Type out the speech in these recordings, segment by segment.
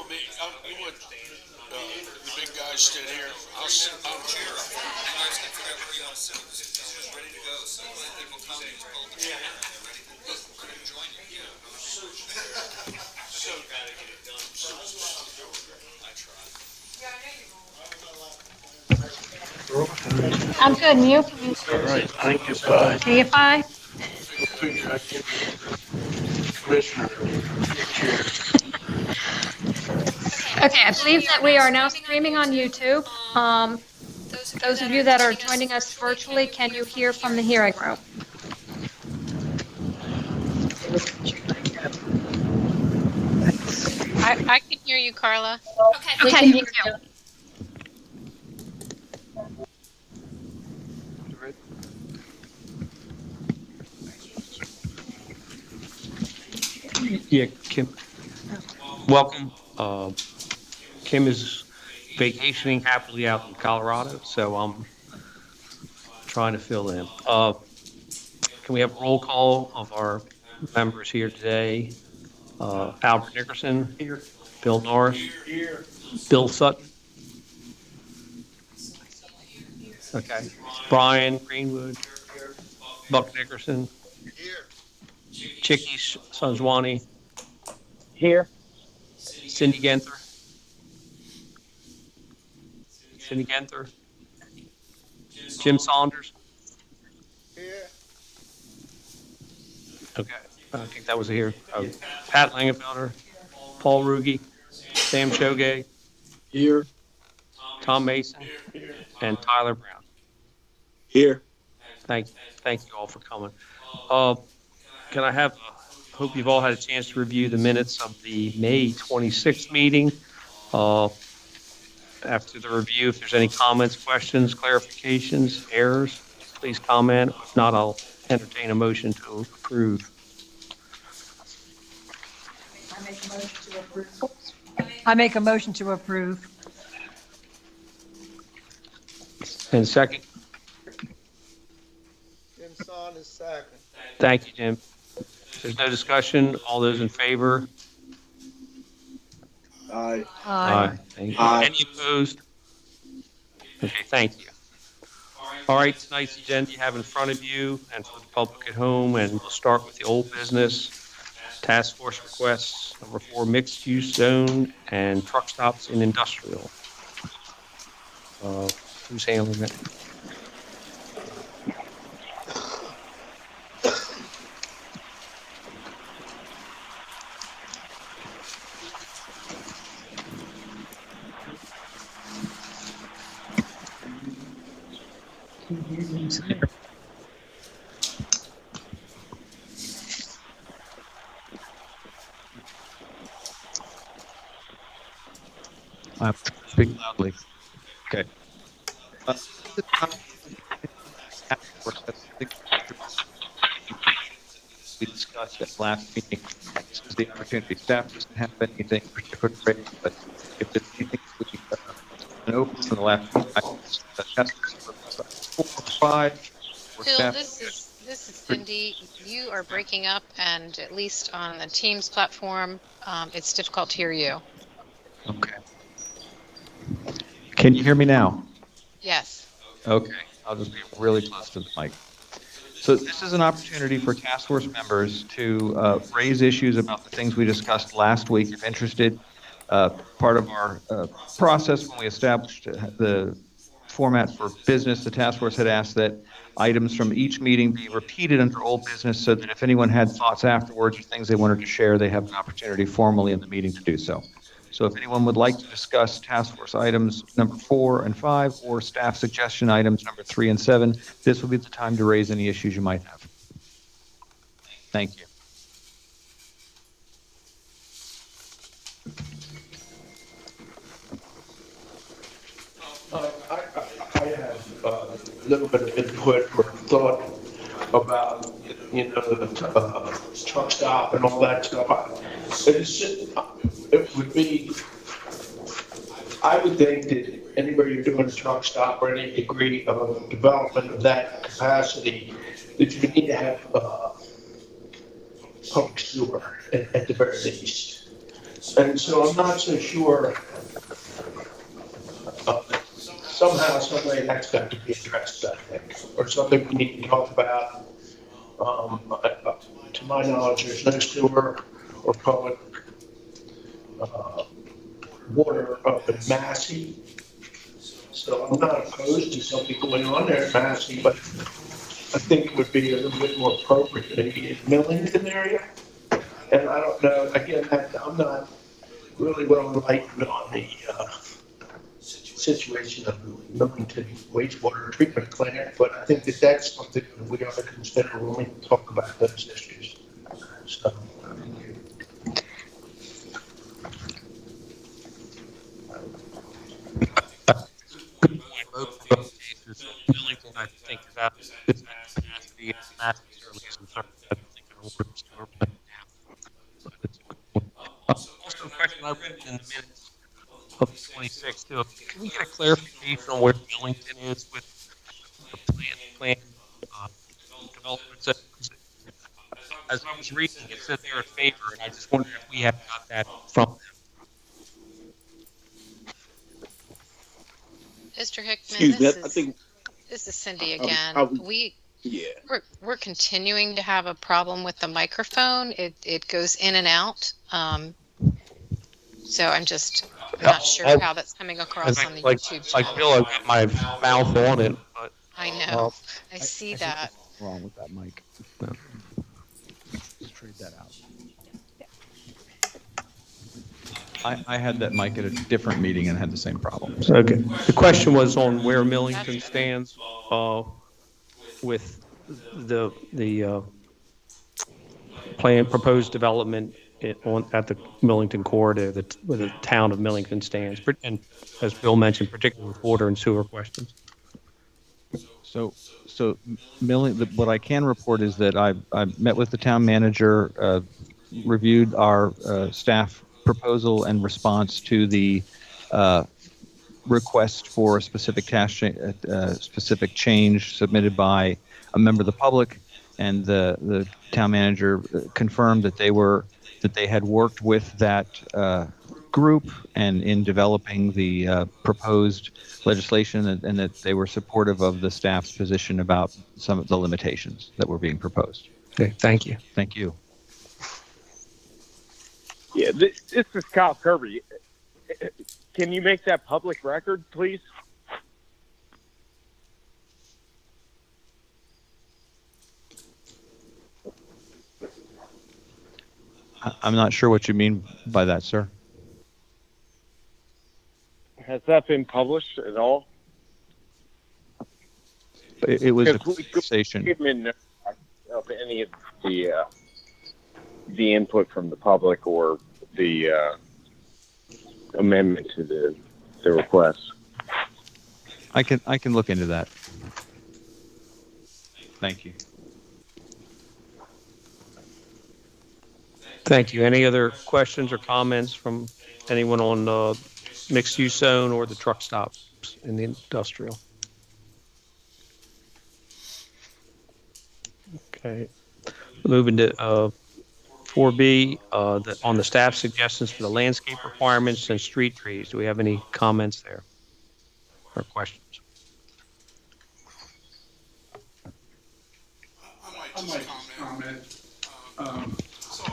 want me? You want the big guy stand here? I'll chair. You guys can figure out where you want to sit. This is ready to go. So when people come, you just pull the chair. They're ready to go. We're going to join you. So gotta get it done. I try. I'm good, and you? All right, thank you, bud. Are you fine? Figure I'd give Commissioner chair. Okay, I believe that we are now streaming on YouTube. Those of you that are joining us virtually, can you hear from the hearing room? I can hear you, Carla. Okay, thank you. Yeah, Kim. Welcome. Kim is vacationing happily out in Colorado, so I'm trying to fill in. Can we have a roll call of our members here today? Albert Nickerson. Here. Bill Norris. Here. Bill Sutton. Okay. Brian Greenwood. Here. Buck Nickerson. Here. Chicky Sanjwani. Here. Cindy Genther. Cindy Genther. Jim Saunders. Here. Okay, I think that was here. Pat Langenfelder, Paul Ruge, Sam Shogay, Here. Tom Mason, and Tyler Brown. Here. Thank you all for coming. Can I have, hope you've all had a chance to review the minutes of the May 26th meeting. After the review, if there's any comments, questions, clarifications, errors, please comment. If not, I'll entertain a motion to approve. I make a motion to approve. And second. Jim Son is second. Thank you, Jim. If there's no discussion, all those in favor? Aye. Aye. Thank you. Aye. Any opposed? Okay, thank you. All right, tonight's agenda you have in front of you and for the public at home, and we'll start with the old business. Task force requests, number 4, mixed use zone and truck stops in industrial. Who's handling it? Speak loudly. Okay. We discussed at last meeting. This is the opportunity. Staff doesn't have anything particular, but if there's anything we can open from the last meeting, that's 4 or 5. Phil, this is Cindy. You are breaking up, and at least on the Teams platform, it's difficult to hear you. Okay. Can you hear me now? Yes. Okay, I'll just be really close to the mic. So this is an opportunity for task force members to raise issues about the things we discussed last week. If interested, part of our process when we established the format for business, the task force had asked that items from each meeting be repeated under old business so that if anyone had thoughts afterwards or things they wanted to share, they have an opportunity formally in the meeting to do so. So if anyone would like to discuss task force items number 4 and 5 or staff suggestion items number 3 and 7, this will be the time to raise any issues you might have. Thank you. I have a little bit of input or thought about, the truck stop and all that stuff. It would be, I would think that anybody you're doing a truck stop or any degree of development of that capacity, that you need to have public sewer at the very least. And so I'm not so sure, somehow, some way that's got to be addressed, I think, or something we need to talk about. To my knowledge, there's no sewer or public water up in Massey. So I'm not opposed to something going on there in Massey, but I think it would be a little bit more appropriate maybe in Millington area. And I don't know, again, I'm not really well enlightened on the situation of Millington wastewater treatment plant, but I think that that's something that we ought to consider when we talk about those issues. So, Millington, I think, is out of its capacity. Massive certainly is concerned. I don't think it'll work with sewer plant now. Also, a question I read in the minutes of the 26th, too. Can we get a clarification on where Millington is with the plan development? So, as I was reading, it said they're in favor, and I just wondered if we had got that from them. Mr. Hickman, Excuse me, I think, this is Cindy again. yeah. We're continuing to have a problem with the microphone. It goes in and out. So I'm not sure how that's coming across on the YouTube I channel. feel like my mouth on it, but I know. I see that. Wrong with that mic. Let's trade that out. I had that mic at a different meeting and had the same problem. okay. The question was on where Millington stands with the proposed development at the Millington corridor, where the town of Millington stands, and as Bill mentioned, particularly with water and sewer questions. So what I can report is that I met with the town manager, reviewed our staff proposal and response to the request for a specific specific change submitted by a member of the public, and the town manager confirmed that they had worked with that group and in developing the proposed legislation, and that they were supportive of the staff's position about some of the limitations that were being proposed. Okay, thank you. Thank you. Yeah, this is Kyle Kirby. Can you make that public record, please? I'm not sure what you mean by that, sir. Has that been published at all? It was a Because we conversation. give them of any of the input from the public or the amendment to the request. I can look into that. Thank you. Thank you. Any other questions or comments from anyone on the mixed-use zone or the truck stops in the industrial? Okay. Moving to 4B, on the staff suggestions for the landscape requirements and street trees. Do we have any comments there or questions? I might just comment.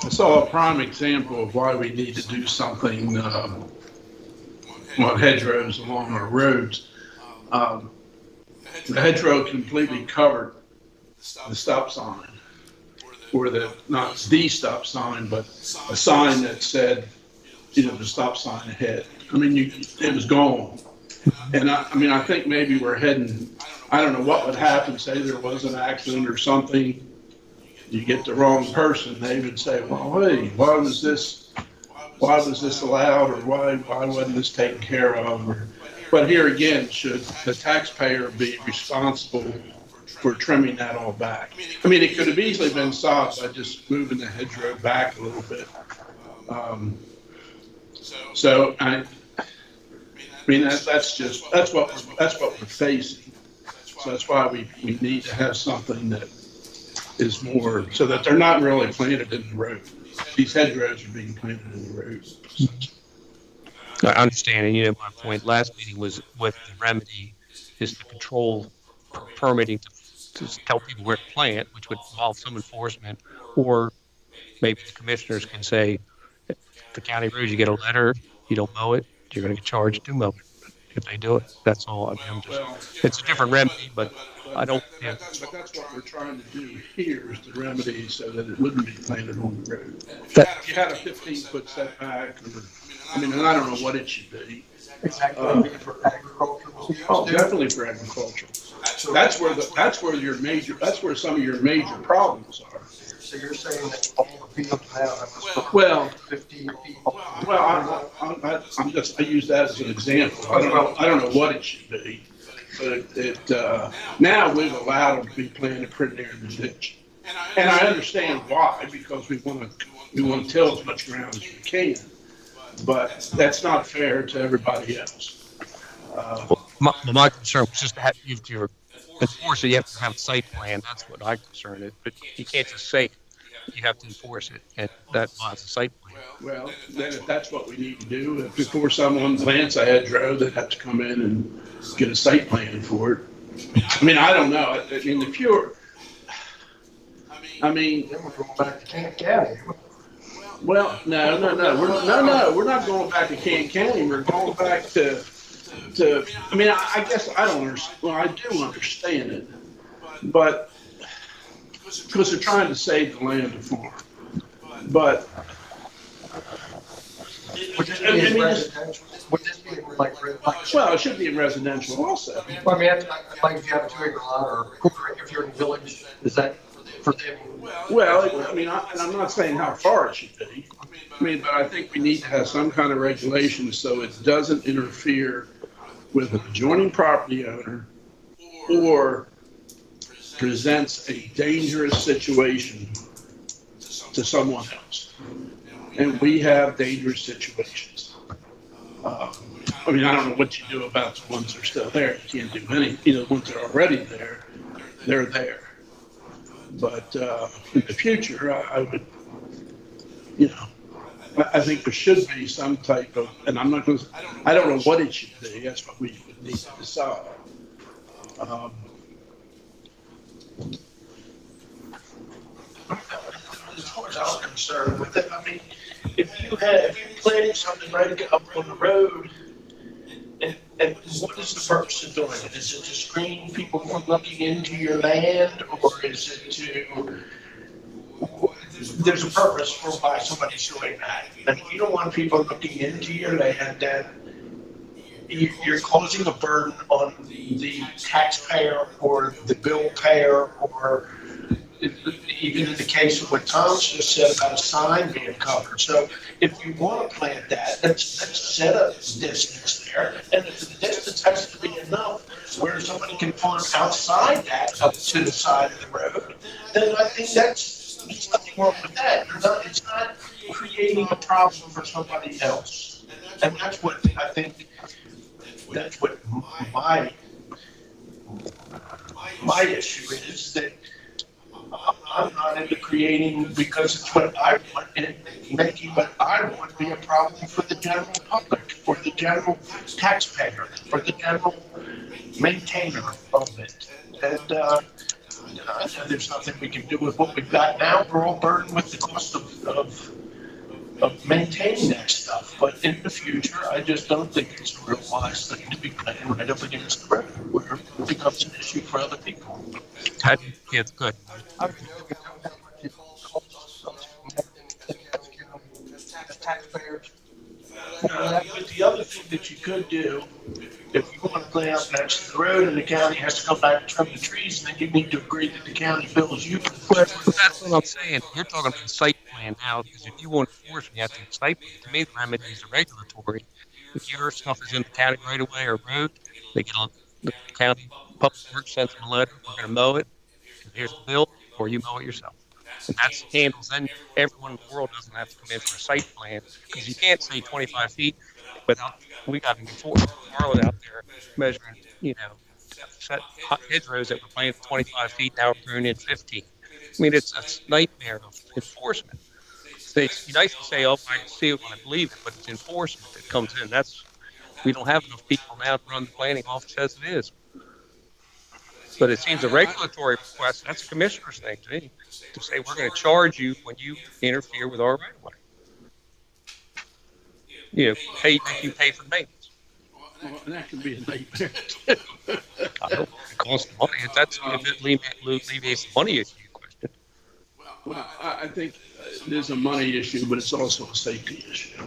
I saw a prime example of why we need to do something on hedgerows along our roads. The hedgerow completely covered the stop sign, or not the stop sign, but a sign that said, the stop sign ahead. I mean, it was gone. And I think maybe we're heading, I don't know what would happen, say there was an accident or something, you get the wrong person, they would say, well, hey, why was this allowed, or why wasn't this taken care of? But here again, should the taxpayer be responsible for trimming that all back? I mean, it could have easily been solved by just moving the hedgerow back a little bit. That's what we're facing. So that's why we need to have something that is more, so that they're not really planted in the road. these hedgerows are being planted in the roads. I understand, and my point last meeting was what the remedy is to control permitting to tell people where to plant, which would involve some enforcement, or maybe the commissioners can say, the county roads, you get a letter, you don't mow it, you're going to get charged to mow it if they do it. That's all. I mean, Well, it's a different remedy, but I don't. but that's what we're trying to do here is the remedy so that it wouldn't be planted on the road. If you had a 15-foot setback, and I don't know what it should be. For agricultural. Oh, definitely for agriculture. That's where some of your major problems are. So you're saying that all the fields now have Well, 15 feet? well, I use that as an example. I don't know what it should be, but now we've allowed them to be planted pretty near the ditch. And I understand why, because we want to till as much ground as we can, but that's not fair to everybody else. My concern was just that if you're enforce it, you have to have a site plan. That's what I'm concerned with. But you can't just say it. You have to enforce it, and that involves a site plan. Well, then if that's what we need to do, before someone plants a hedgerow, they'd have to come in and get a site plan for it. I don't know. If you're, Then we're going back to Kent County. well, no. We're not going back to Kent County. We're going back to. I guess I don't understand. Well, I do understand it, but because they're trying to save the land to farm. But Would this be in residential? Would this be in like well, it should be in residential also. like if you have a 2-acre lot or if you're in a village, is that for them? Well, and I'm not saying how far it should be. But I think we need to have some kind of regulation so it doesn't interfere with an adjoining property owner or presents a dangerous situation to someone else. And we have dangerous situations. I don't know what you do about the ones that are still there. You can't do any, the ones that are already there, they're there. But in the future, I would, I think there should be some type of, and I don't know what it should be. That's what we would need to decide. As far as I'm concerned with it, if you're planting something right up on the road, and what is the purpose of doing it? Is it to screen people from looking into your land, or is it to? There's a purpose for why somebody's doing that. And if you don't want people looking into your land, then you're causing a burden on the taxpayer or the bill payer, or even in the case of what Tom's just said about a sign being covered. So if you want to plant that, let's set a distance there. And if the distance has to be enough where somebody can farm outside that up to the side of the road, then I think there's nothing wrong with that. It's not creating a problem for somebody else. And that's what I think, that's what my issue is, that I'm not into creating, because it's what I want, and making what I want be a problem for the general public, for the general taxpayer, for the general maintainer of it. And I know there's nothing we can do with what we've got now. We're all burdened with the cost of maintaining that stuff. But in the future, I just don't think it's a real wise thing to be planting right up against the road, where it becomes an issue for other people. It's good. Taxpayers. But the other thing that you could do, if you want to plant out next to the road and the county has to come back and trim the trees, then you need to agree that the county bills you. That's what I'm saying. You're talking about site plan now, because if you want to enforce it, you have to have site plan. To me, the remedies are regulatory. If your stuff is in the county right away or road, they get on the county public works, sends them a letter, we're going to mow it, and here's the bill, or you mow it yourself. And that's handles, then everyone in the world doesn't have to come in for a site plan, because you can't say 25 feet without, we got to enforce Marlon out there measuring, set hedgerows that were planted 25 feet, now we're going in 15. It's a nightmare of enforcement. It's nice to say, oh, I see it when I believe it, but it's enforcement that comes in. We don't have enough people now to run the planning office as it is. But it seems a regulatory request, that's a commissioner's thing to me, to say we're going to charge you when you interfere with our right of way. Make you pay for maintenance. Well, and that can be a nightmare. I don't know, it costs money. That's if it alleviates the money issue question. Well, I think there's a money issue, but it's also a safety issue.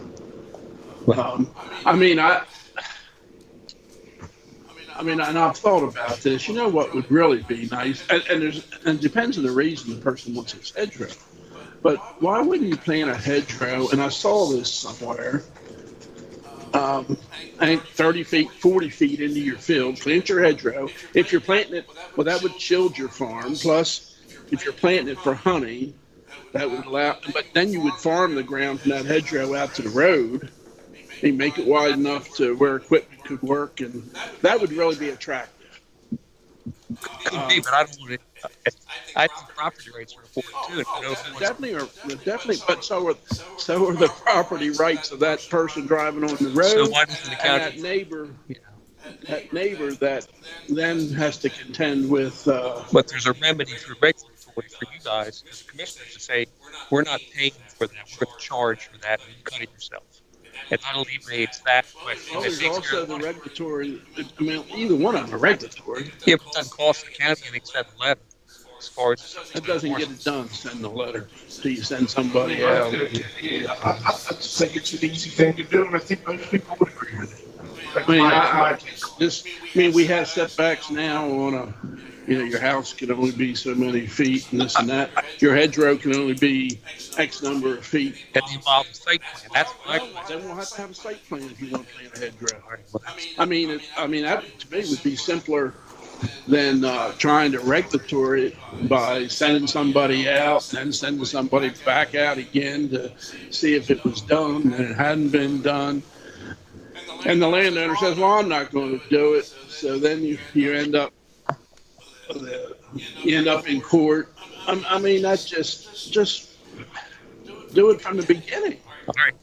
And I've thought about this. You know what would really be nice, and it depends on the reason the person wants his hedgerow. But why wouldn't you plant a hedgerow? And I saw this somewhere. I think 30 feet, 40 feet into your field, plant your hedgerow. If you're planting it, well, that would shield your farm. Plus, if you're planting it for honey, that would allow. But then you would farm the ground from that hedgerow out to the road. And make it wide enough to where equipment could work, and that would really be attractive. Could be, but I don't want it. I think property rights are important too. Definitely, but so are the property rights of that person driving on the road. So why doesn't the county? And that neighbor that then has to contend with. But there's a remedy through regulatory for you guys as commissioners to say we're not paying for that. We're going to charge for that, and you cut it yourself. And that alleviates that question. Well, there's also the regulatory. I mean, either one of them are regulatory. Yeah, but it doesn't cost the county anything except a letter. As far as that doesn't get it done. Send the letter. So you send somebody out. Yeah, I just think it's an easy thing to do, and I think most people would agree with it. We have setbacks now on your house can only be so many feet and this and that. Your hedgerow can only be X number of feet. That involves a site plan. That's my question. Then we'll have to have a site plan if you want to plant a hedgerow. That to me would be simpler than trying to regulatory it by sending somebody out and then sending somebody back out again to see if it was done, and it hadn't been done. And the landowner says, well, I'm not going to do it. So then you end up in court. That's just do it from the beginning. All right.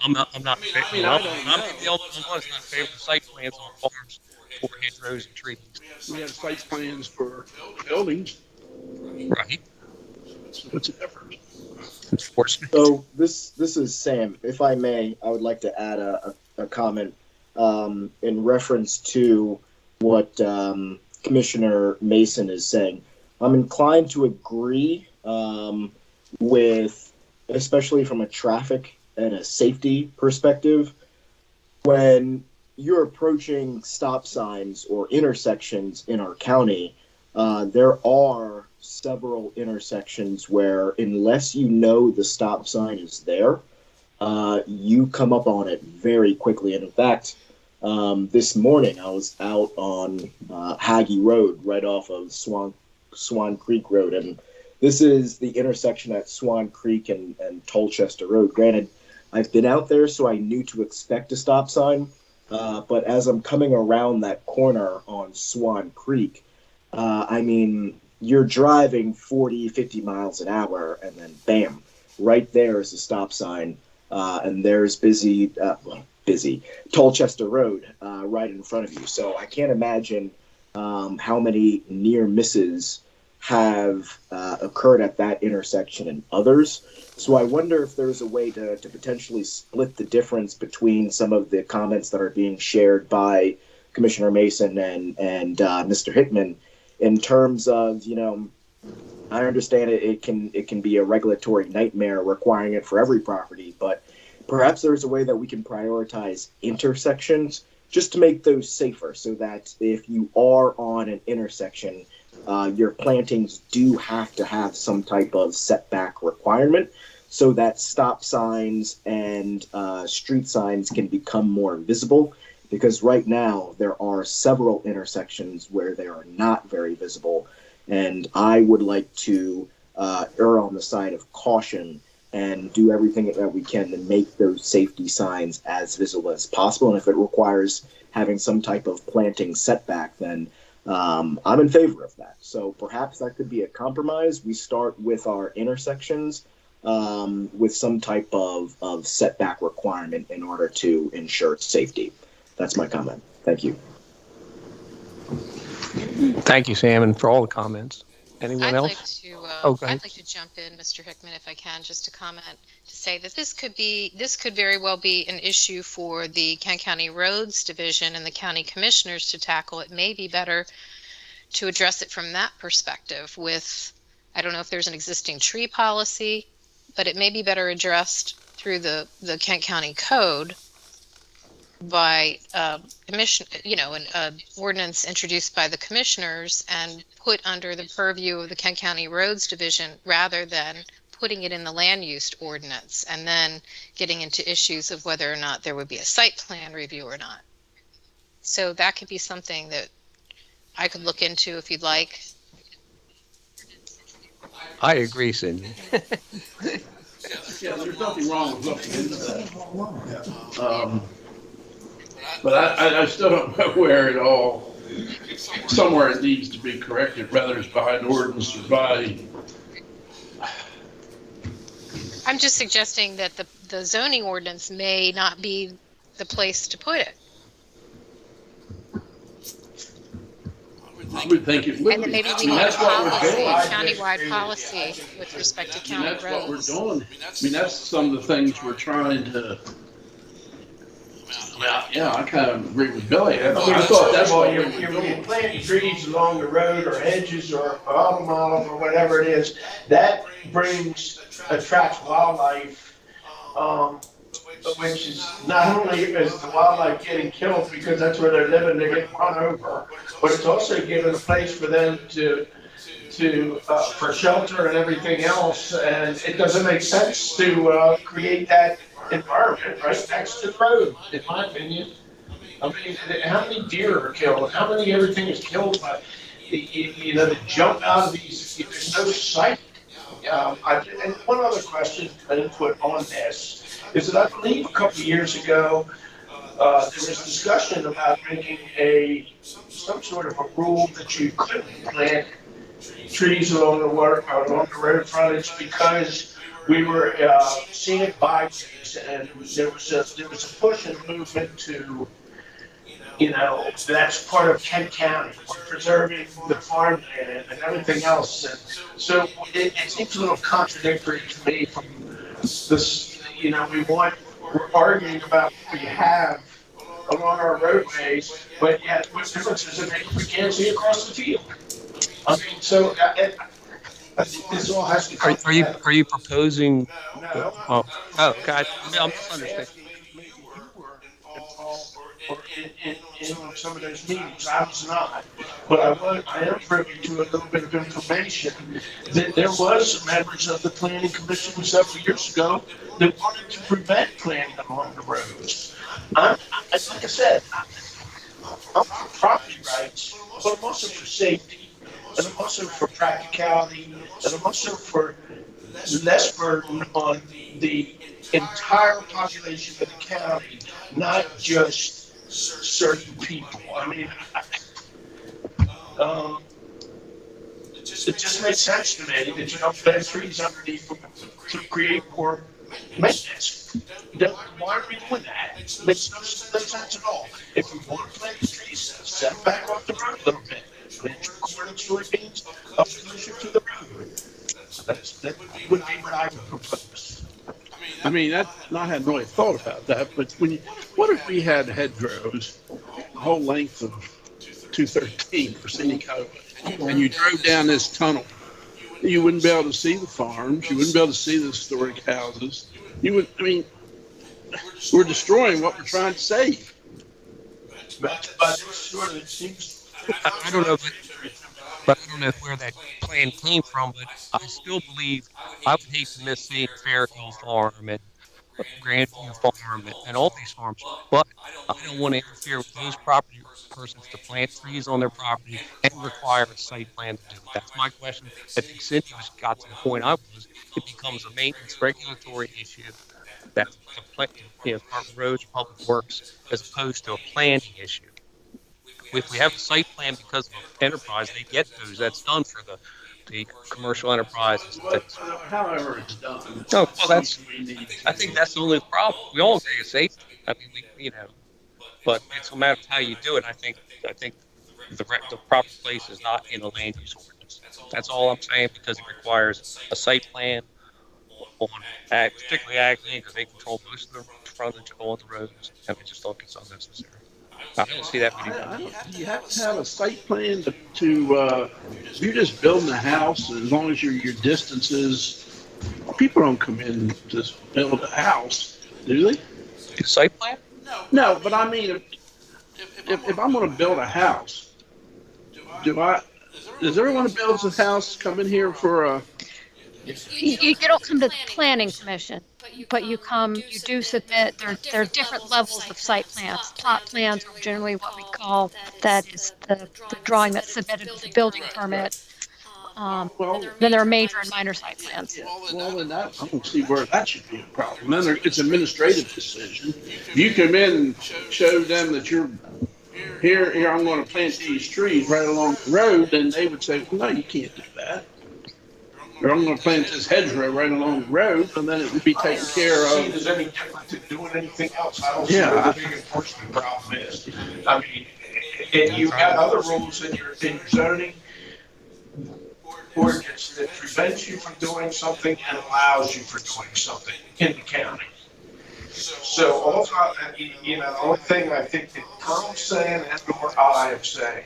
I'm not in favor. I'm the only one that's not in favor of site plans on farms for hedgerows and trees. We have site plans for buildings. Right. So what's the difference? Enforcement. So this is Sam. If I may, I would like to add a comment in reference to what Commissioner Mason is saying. I'm inclined to agree with, especially from a traffic and a safety perspective, when you're approaching stop signs or intersections in our county, there are several intersections where, unless you know the stop sign is there, you come up on it very quickly. And in fact, this morning I was out on Haggie Road, right off of Swan Creek Road, and this is the intersection at Swan Creek and Tolchester Road. Granted, I've been out there, so I knew to expect a stop sign, but as I'm coming around that corner on Swan Creek, you're driving 40, 50 miles an hour, and then bam, right there is a stop sign, and there's busy Tolchester Road right in front of you. So I can't imagine how many near misses have occurred at that intersection and others. So I wonder if there's a way to potentially split the difference between some of the comments that are being shared by Commissioner Mason and Mr. Hickman, in terms of, I understand it can be a regulatory nightmare requiring it for every property, but perhaps there's a way that we can prioritize intersections just to make those safer, so that if you are on an intersection, your plantings do have to have some type of setback requirement, so that stop signs and street signs can become more visible. Because right now there are several intersections where they are not very visible, and I would like to err on the side of caution and do everything that we can to make those safety signs as visible as possible. And if it requires having some type of planting setback, then I'm in favor of that. So perhaps that could be a compromise. We start with our intersections, with some type of setback requirement in order to ensure safety. That's my comment. Thank you. Thank you, Sam, and for all the comments. Anyone I'd else? like to, Oh, go ahead. I'd like to jump in, Mr. Hickman, if I can, just to comment, to say that this could very well be an issue for the Kent County Roads Division and the county commissioners to tackle. It may be better to address it from that perspective with, I don't know if there's an existing tree policy, but it may be better addressed through the Kent County Code by commission, an ordinance introduced by the commissioners and put under the purview of the Kent County Roads Division, rather than putting it in the land use ordinance and then getting into issues of whether or not there would be a site plan review or not. So that could be something that I could look into if you'd like. I agree, Cindy. Yeah, there's nothing wrong with looking into that. But I still don't know where it all, somewhere it needs to be corrected, whether it's by an ordinance or by. I'm just suggesting that the zoning ordinance may not be the place to put it. I would think it would And then be. maybe I we mean, need a that's what we're policy, doing. countywide policy with respect to I mean, county that's what we're roads. doing. I mean, that's some of the things we're trying to. Yeah, I kind of agree with Billy. I thought that's what we were You're doing. planting trees along the road or hedges or autumn or whatever it is, that attracts wildlife, which is not only is the wildlife getting killed because that's where they're living, they're getting run over, but it's also giving a place for them for shelter and everything else, and it doesn't make sense to create that environment right next to the road, in my opinion. I mean, how many deer are killed? How many everything is killed by, the jump out of these, there's no sight. And one other question I didn't put on this is that I believe a couple of years ago, there was discussion about making some sort of a rule that you couldn't plant trees along the road frontage because we were seeing byways, and there was a push and movement to, that's part of Kent County, we're preserving the farmland and everything else. And so it seems a little contradictory to me from this, we're arguing about what we have along our roadways, but yet what difference does it make if we can't see across the field? I mean, so I think this all has to come. Are you proposing? No. Oh, God, I'm misunderstanding. Maybe you were involved or in some of those meetings. I was not, but I am privy to a little bit of information that there was members of the planning commission several years ago that wanted to prevent planting along the roads. Like I said, I'm for property rights, but I'm also for safety. And I'm also for practicality, and I'm also for less burden on the entire population of the county, not just certain people. I mean, it just makes sense to me that you don't plant trees underneath them to create more maintenance. Why are we doing that? It makes no sense at all. If we want to plant trees, set back off the road a little bit. Plant your corn and soybeans up closer to the road. That would be what I would propose. I mean, I hadn't really thought about that, but what if we had hedgerows the whole length of 213 for scenic highway, and you drove down this tunnel? You wouldn't be able to see the farms. You wouldn't be able to see the historic houses. We're destroying what we're trying to save. But sort of, it seems. I don't know, but I don't know where that plan came from. But I still believe I would hate to miss seeing Fairhill Farm and Grandview Farm and all these farms. But I don't want to interfere with those property persons to plant trees on their property and require a site plan to do it. That's my question. I think Cindy got to the point I was. It becomes a maintenance regulatory issue that's Department of Roads, Public Works, as opposed to a planning issue. If we have a site plan because of enterprise, they get those. That's done for the the commercial enterprises. However it's done. No, well, that's, We need to- I think that's the only problem. We all agree it's safety. I mean, but it's a matter of how you do it. I think the proper place is not in a land use ordinance. That's all I'm saying, because it requires a site plan on ag, particularly ag land, because they control most of the frontage on the roads, and we just don't think it's unnecessary. I don't see that many. You have to have a site plan if you're just building a house, as long as your distances, people don't come in to build a house, do they? A site plan? No, but I mean, if I'm gonna build a house, does everyone who builds a house come in here for a? You don't come to the planning commission, but you do submit, there are different levels of site plans. Plot plans are generally what we call, that is the drawing that's submitted with the building permit. Then there are major and minor site plans. Well, then I don't see where that should be a problem. Then it's an administrative decision. If you come in and show them that you're here, I'm going to plant these trees right along the road, then they would say, well, no, you can't do that. Or I'm going to plant this hedgerow right along the road, and then it would be taken care See, of. there's any difference in doing anything else. I don't see what the big enforcement problem is. I mean, and you've got other rules in your zoning ordinance that prevents you from doing something and allows you for doing something in the county. So also, the only thing I think that Tom's saying and or I am saying,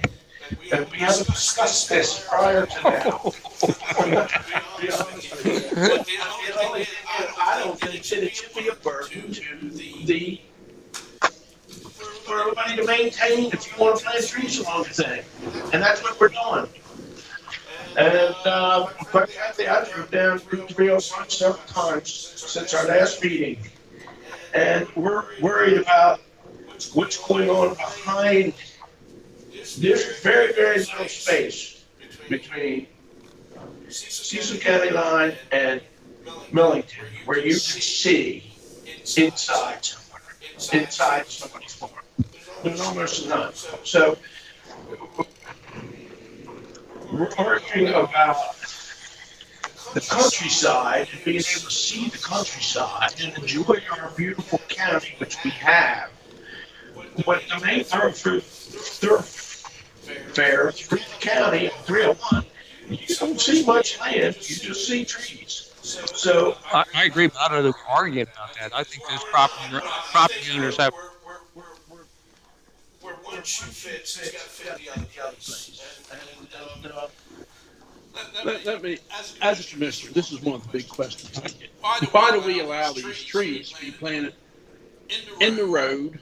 and we haven't discussed this prior to now. I don't think that it should be a burden to for everybody to maintain if you want to plant trees along the thing. And that's what we're doing. And quite frankly, I drove down Route 301 several times since our last meeting. And we're worried about what's going on behind this very, very little space between Cecil County line and Millington, where you can see inside somebody's farm. There's almost none. So we're arguing about the countryside and being able to see the countryside and enjoy our beautiful county, which we have. But the main thoroughfare through the county, 301, you don't see much land, you just see trees. So I agree, but I don't know if we're arguing about that. I think those property owners have. Where one shoe fits, it's got to fit the other place. Let me, as a commissioner, this is one of the big questions I get. Why do we allow these trees to be planted in the road?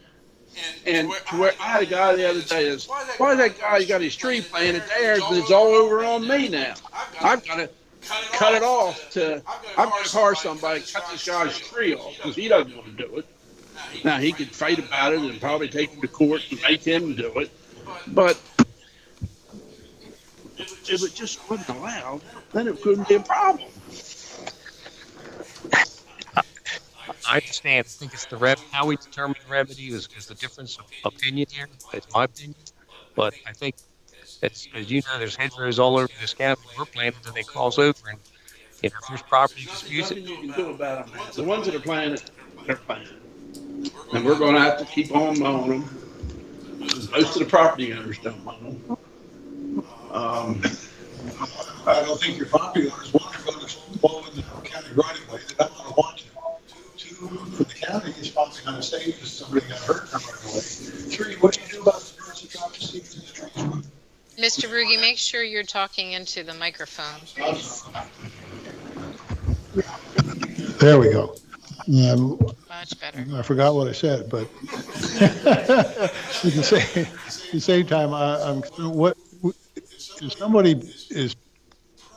And to where I had a guy the other day is, why is that guy got his tree planted there, but it's all over on me now? I've got to cut it off I've got to hire somebody to cut this guy's tree off because he doesn't want to do it. Now, he could fight about it and probably take him to court and make him do it. But if it just wasn't allowed, then it couldn't be a problem. I understand. I think it's how we determine the remedy is the difference of opinion here. That's my opinion. But I think it's, as you know, there's hedgerows all over this county. We're planted and they cross over. And if there's property disputes, Nothing you can do about them. The ones that are planted, they're planted. And we're going to have to keep on mowing them. Most of the property owners don't mow them. I don't think your property owners want to go to mow in the county right away. They're not going to want to. Two, for the county, it's probably going to stay because somebody got hurt right away. Three, what do you do about the birds that drop the seeds in the trees? Mr. Ruge, make sure you're talking into the microphone. There we go. Much better. I forgot what I said, but at the same time, if somebody is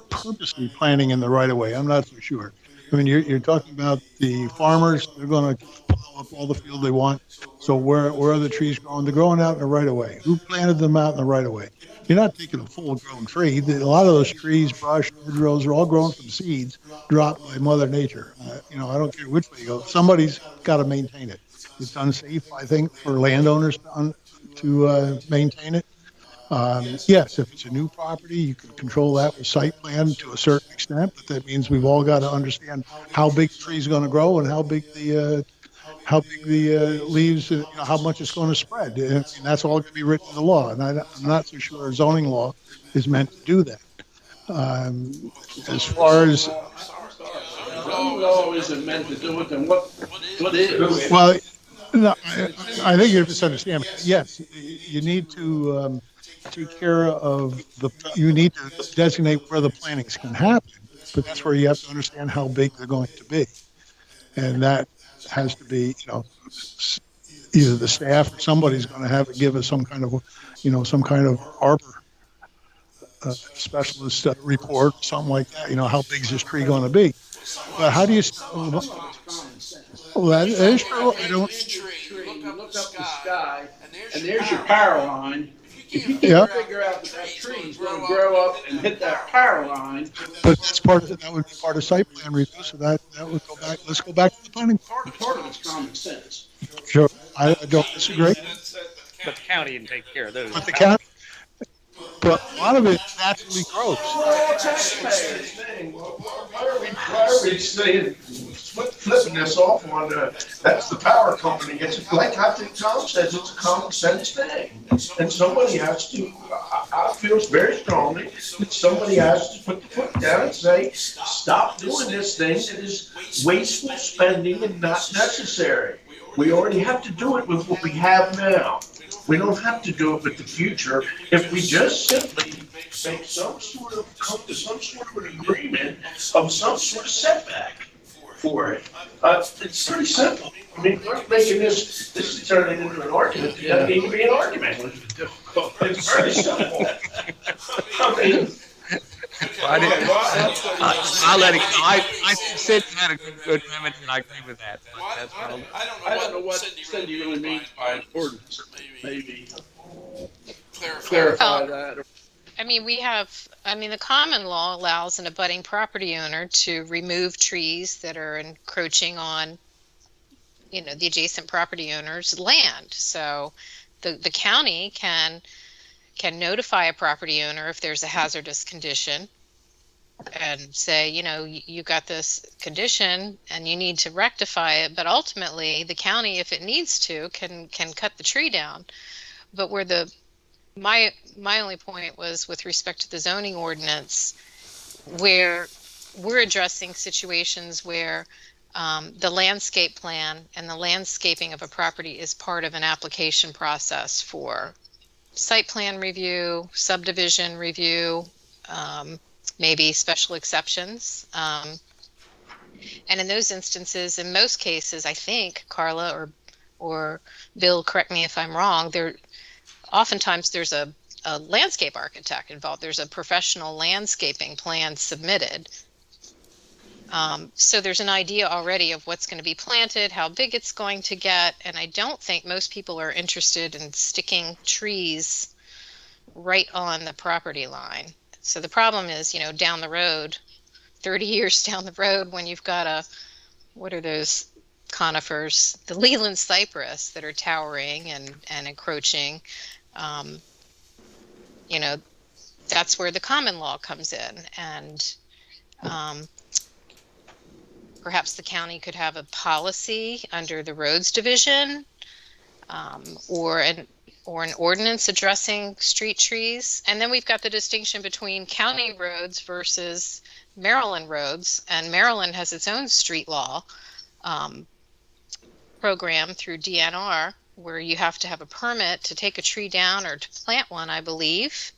purposely planting in the right of way, I'm not so sure. I mean, you're talking about the farmers, they're going to plow up all the field they want. So where are the trees growing? They're growing out in the right of way. Who planted them out in the right of way? You're not taking a full grown tree. A lot of those trees, brush, hedgerows are all grown from seeds dropped by Mother Nature. I don't care which way you go. Somebody's got to maintain it. It's unsafe, I think, for landowners to maintain it. Yes, if it's a new property, you can control that with site plan to a certain extent, but that means we've all got to understand how big the tree's going to grow and how big the leaves, how much it's going to spread. And that's all going to be written in the law. And I'm not so sure a zoning law is meant to do that. As far as, Zoning law isn't meant to do it, then what is? well, no, I think you misunderstand. Yes, you need to take care of you need to designate where the plantings can happen, but that's where you have to understand how big they're going to be. And that has to be, either the staff or somebody's going to have to give us some kind of arbor specialist report, something like that. How big is this tree going to be? But how do you? Well, that is true. I don't. You look up the sky, and there's your power line. If you can figure out that tree's going to grow up and hit that power line. But that would be part of site plan review, so that would go back. Let's go back to the planning. Part of it's common sense. Sure, I don't disagree. But the county can take care of those. But the county, but a lot of it naturally grows. Why are we saying, flipping this off on that's the power company? It's like I think Tom says, it's a common sense thing. And somebody has to, I feel very strongly that somebody has to put the foot down and say, stop doing this thing that is wasteful spending and not necessary. We already have to do it with what we have now. We don't have to do it with the future if we just simply make come to some sort of an agreement of some sort of setback for it. It's pretty simple. I mean, we're making this is turning into an argument. It doesn't need to be an argument. It's very simple. I mean, I'll let it go. I said you had a good limit, and I agree with that. I don't know what Cindy really means by an ordinance. Maybe clarify that. The common law allows an abutting property owner to remove trees that are encroaching on, the adjacent property owner's land. So the county can notify a property owner if there's a hazardous condition and say, you got this condition and you need to rectify it. But ultimately, the county, if it needs to, can cut the tree down. But where my only point was with respect to the zoning ordinance, where we're addressing situations where the landscape plan and the landscaping of a property is part of an application process for site plan review, subdivision review, maybe special exceptions. And in those instances, in most cases, I think, Carla or Bill, correct me if I'm wrong, oftentimes there's a landscape architect involved. There's a professional landscaping plan submitted. So there's an idea already of what's going to be planted, how big it's going to get, and I don't think most people are interested in sticking trees right on the property line. So the problem is, down the road, 30 years down the road, when you've got what are those conifers? The Leland cypress that are towering and encroaching. That's where the common law comes in, and perhaps the county could have a policy under the roads division, or an ordinance addressing street trees. And then we've got the distinction between county roads versus Maryland roads, and Maryland has its own street law program through DNR, where you have to have a permit to take a tree down or to plant one, I believe.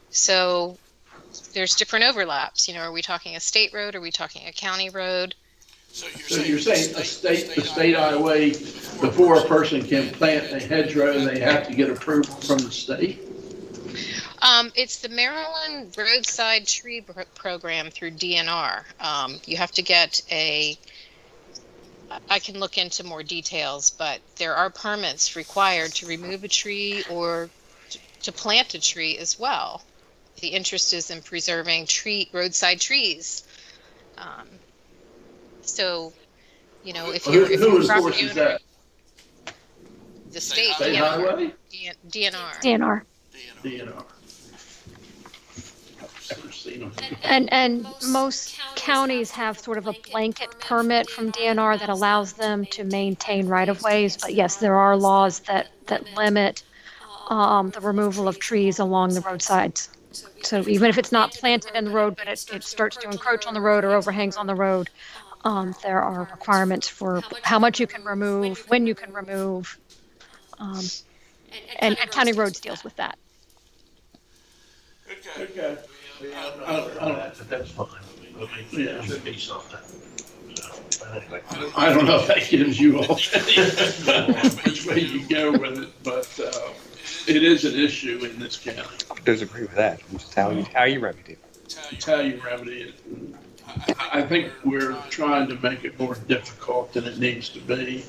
So there's different overlaps. Are we talking a state road? Are we talking a county road? So you're saying the state highway, before a person can plant a hedgerow, they have to get approval from the state? It's the Maryland Roadside Tree Program through DNR. You have to get I can look into more details, but there are permits required to remove a tree or to plant a tree as well. The interest is in preserving roadside trees. If you're who enforces that? the state, State highway? DNR. DNR. DNR. I've never seen them. And most counties have sort of a blanket permit from DNR that allows them to maintain right-of-ways. But yes, there are laws that limit the removal of trees along the roadsides. So even if it's not planted in the road, but it starts to encroach on the road or overhangs on the road, there are requirements for how much you can remove, when you can remove, and county roads deals with that. Okay. That's fine. I mean, Yeah. it should be something. So, anyway. I don't know if that gives you all which way you go with it, but it is an issue in this county. I disagree with that. It's how you remedy it. It's how you remedy it. I think we're trying to make it more difficult than it needs to be.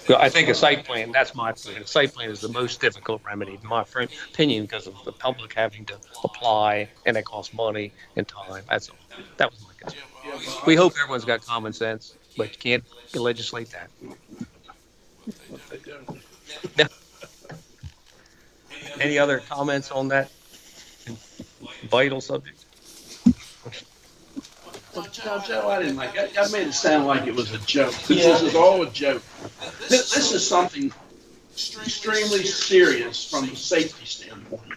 Well, I think a site plan, that's my opinion. A site plan is the most difficult remedy, in my opinion, because of the public having to apply and it costs money and time. That's all. That was my concern. We hope everyone's got common sense, but you can't legislate that. Any other comments on that vital subject? Well, Joe, I didn't like it. I made it sound like it was a joke. This is all a joke. This is something extremely serious from a safety standpoint.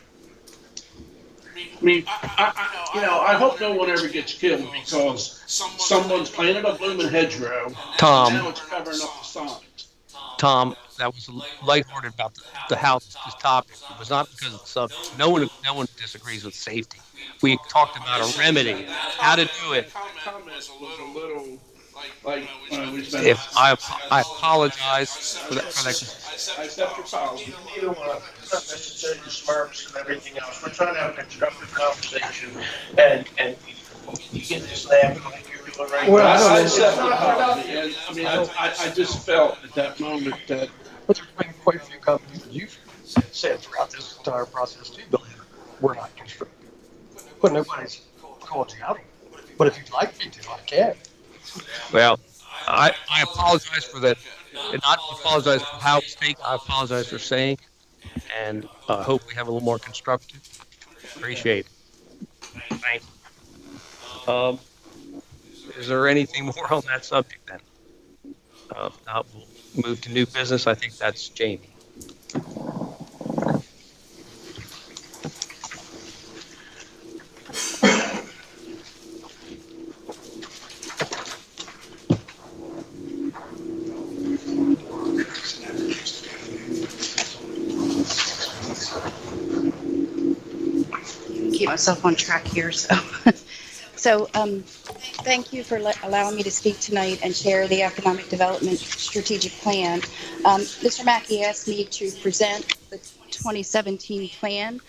I mean, I hope no one ever gets killed because someone's planted a blooming hedgerow. Tom. And now it's covering up the signs. Tom, that was lighthearted about the house, this topic. It was not because of the subject. No one disagrees with safety. We talked about a remedy, how to do it. Comment was a little like we spent. If I apologize for that. I accept your apology. You don't want to necessarily smirks and everything else. We're trying to have a constructive conversation, and you get this laughing like you're doing right Well, now. I accept your apology. And, I mean, I just felt at that moment that But there's been quite a few companies that you've said throughout this entire process too, Billy, we're not constructive. But nobody's called you out on it. But if you'd like me to, I can. Well, I apologize for that. And not apologize for how it's taken. I apologize for saying, and I hope we have a little more constructive. Appreciate it. Thank you. Is there anything more on that subject then? We'll move to new business. I think that's Jamie. Keep myself on track here. So thank you for allowing me to speak tonight and share the Economic Development Strategic Plan. Mr. Mackey asked me to present the 2017 plan.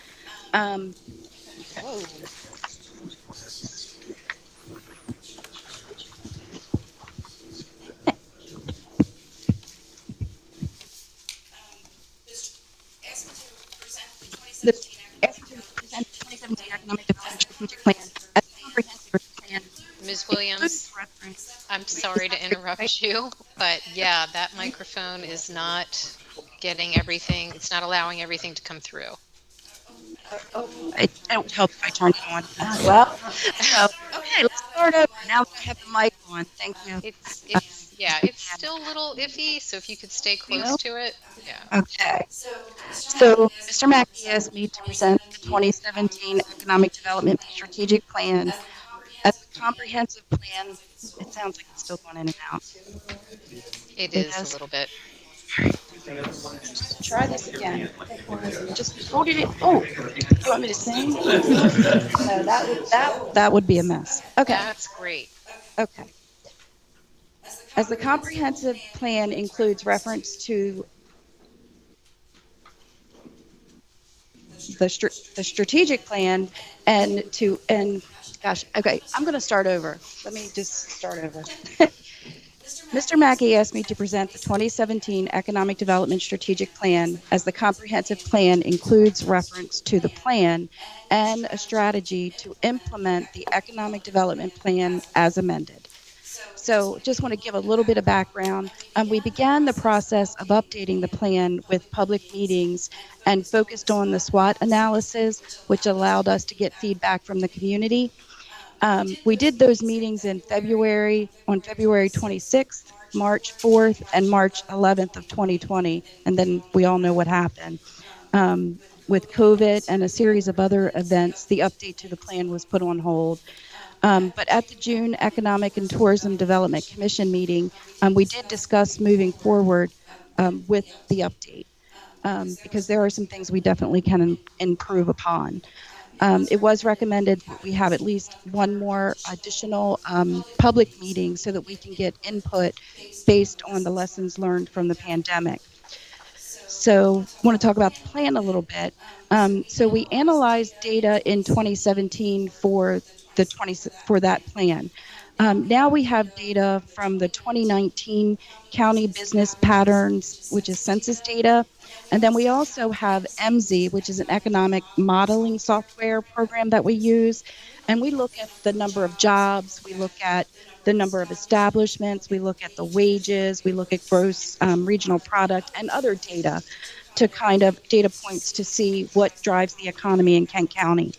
Economic Development Strategic Plan as a comprehensive plan. Ms. Williams, I'm sorry to interrupt you, but yeah, that microphone is not getting everything, it's not allowing everything to come through. It don't help if I turn it on. Well, so, okay, let's start over. Now that I have the mic on. Thank you. It's still a little iffy, so if you could stay close to it, yeah. Okay. So Mr. Mackey asked me to present the 2017 Economic Development Strategic Plan as a comprehensive plan. It sounds like it's still going in and out. It is a little bit. Try this again. Just hold it. Oh, you want me to sing? No, that would be a mess. Okay. That's great. Okay. As the comprehensive plan includes reference to the strategic plan and gosh, okay, I'm going to start over. Let me just start over. Mr. Mackey asked me to present the 2017 Economic Development Strategic Plan as the comprehensive plan includes reference to the plan and a strategy to implement the Economic Development Plan as amended. So just want to give a little bit of background. We began the process of updating the plan with public meetings and focused on the SWOT analysis, which allowed us to get feedback from the community. We did those meetings in February, on February 26th, March 4th, and March 11th of 2020. And then we all know what happened. With COVID and a series of other events, the update to the plan was put on hold. But at the June Economic and Tourism Development Commission meeting, we did discuss moving forward with the update because there are some things we definitely can improve upon. It was recommended we have at least one more additional public meeting so that we can get input based on the lessons learned from the pandemic. So I want to talk about the plan a little bit. So we analyzed data in 2017 for that plan. Now we have data from the 2019 county business patterns, which is census data. And then we also have MZ, which is an economic modeling software program that we use. And we look at the number of jobs, we look at the number of establishments, we look at the wages, we look at gross regional product and other data to kind of data points to see what drives the economy in Kent County.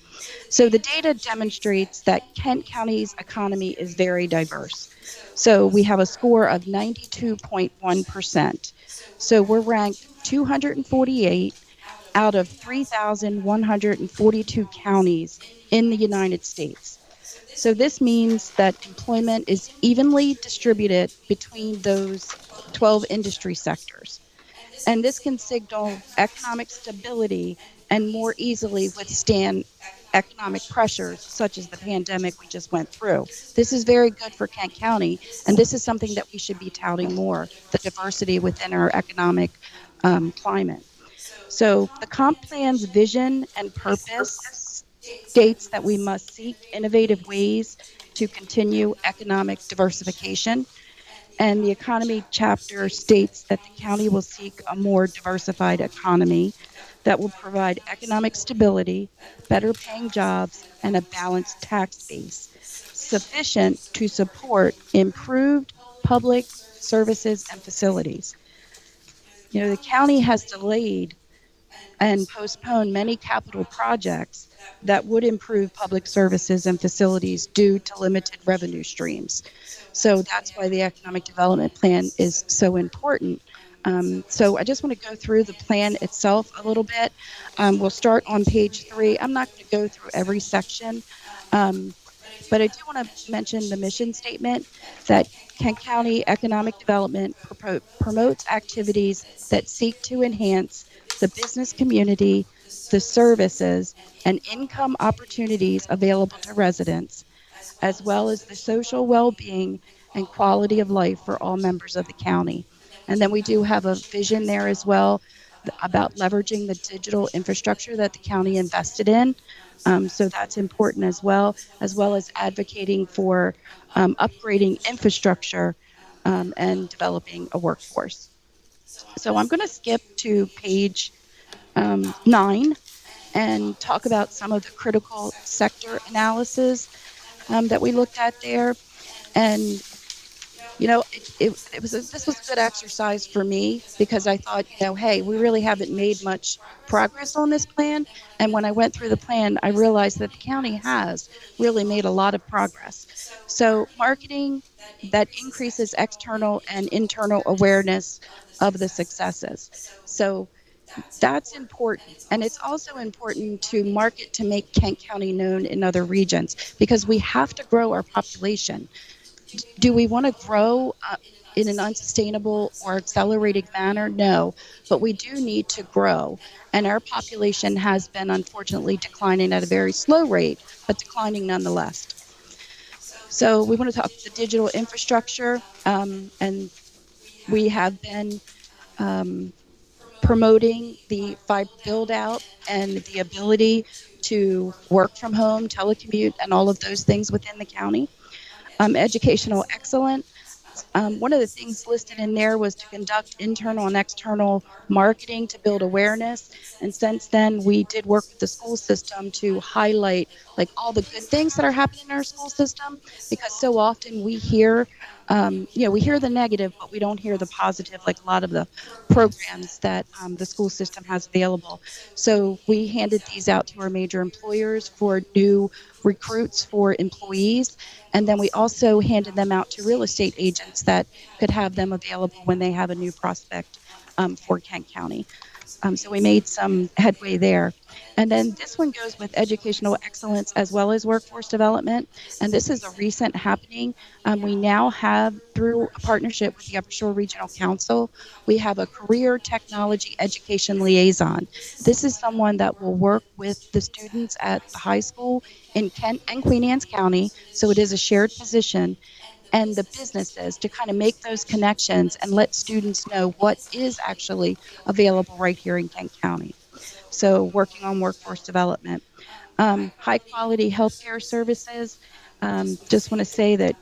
So the data demonstrates that Kent County's economy is very diverse. So we have a score of 92.1%. So we're ranked 248 out of 3,142 counties in the United States. So this means that employment is evenly distributed between those 12 industry sectors. And this can signal economic stability and more easily withstand economic pressures such as the pandemic we just went through. This is very good for Kent County, and this is something that we should be touting more, the diversity within our economic climate. So the comp plan's vision and purpose states that we must seek innovative ways to continue economic diversification. And the economy chapter states that the county will seek a more diversified economy that will provide economic stability, better paying jobs, and a balanced tax base sufficient to support improved public services and facilities. You know, the county has delayed and postponed many capital projects that would improve public services and facilities due to limited revenue streams. So that's why the economic development plan is so important. So I just want to go through the plan itself a little bit. We'll start on page 3. I'm not going to go through every section, but I do want to mention the mission statement that Kent County Economic Development promotes activities that seek to enhance the business community, the services, and income opportunities available to residents, as well as the social well-being and quality of life for all members of the county. And then we do have a vision there as well about leveraging the digital infrastructure that the county invested in. So that's important as well as advocating for upgrading infrastructure and developing a workforce. So I'm going to skip to page 9 and talk about some of the critical sector analysis that we looked at there. And you know, this was a good exercise for me because I thought, you know, hey, we really haven't made much progress on this plan. And when I went through the plan, I realized that the county has really made a lot of progress. So marketing that increases external and internal awareness of the successes. So that's important. And it's also important to market to make Kent County known in other regions because we have to grow our population. Do we want to grow in an unsustainable or accelerated manner? No, but we do need to grow. And our population has been unfortunately declining at a very slow rate, but declining nonetheless. So we want to talk the digital infrastructure, and we have been promoting the fiber build out and the ability to work from home, telecommute, and all of those things within the county. Educational excellence. One of the things listed in there was to conduct internal and external marketing to build awareness. And since then, we did work with the school system to highlight like all the good things that are happening in our school system, because so often we hear, we hear the negative, but we don't hear the positive, like a lot of the programs that the school system has available. So we handed these out to our major employers for new recruits for employees. And then we also handed them out to real estate agents that could have them available when they have a new prospect for Kent County. So we made some headway there. And then this one goes with educational excellence as well as workforce development. And this is a recent happening. We now have, through a partnership with the Upper Shore Regional Council, we have a career technology education liaison. This is someone that will work with the students at the high school in Kent and Queen Anne's County. So it is a shared position, and the businesses to kind of make those connections and let students know what is actually available right here in Kent County. So working on workforce development. High quality healthcare services. Just want to say that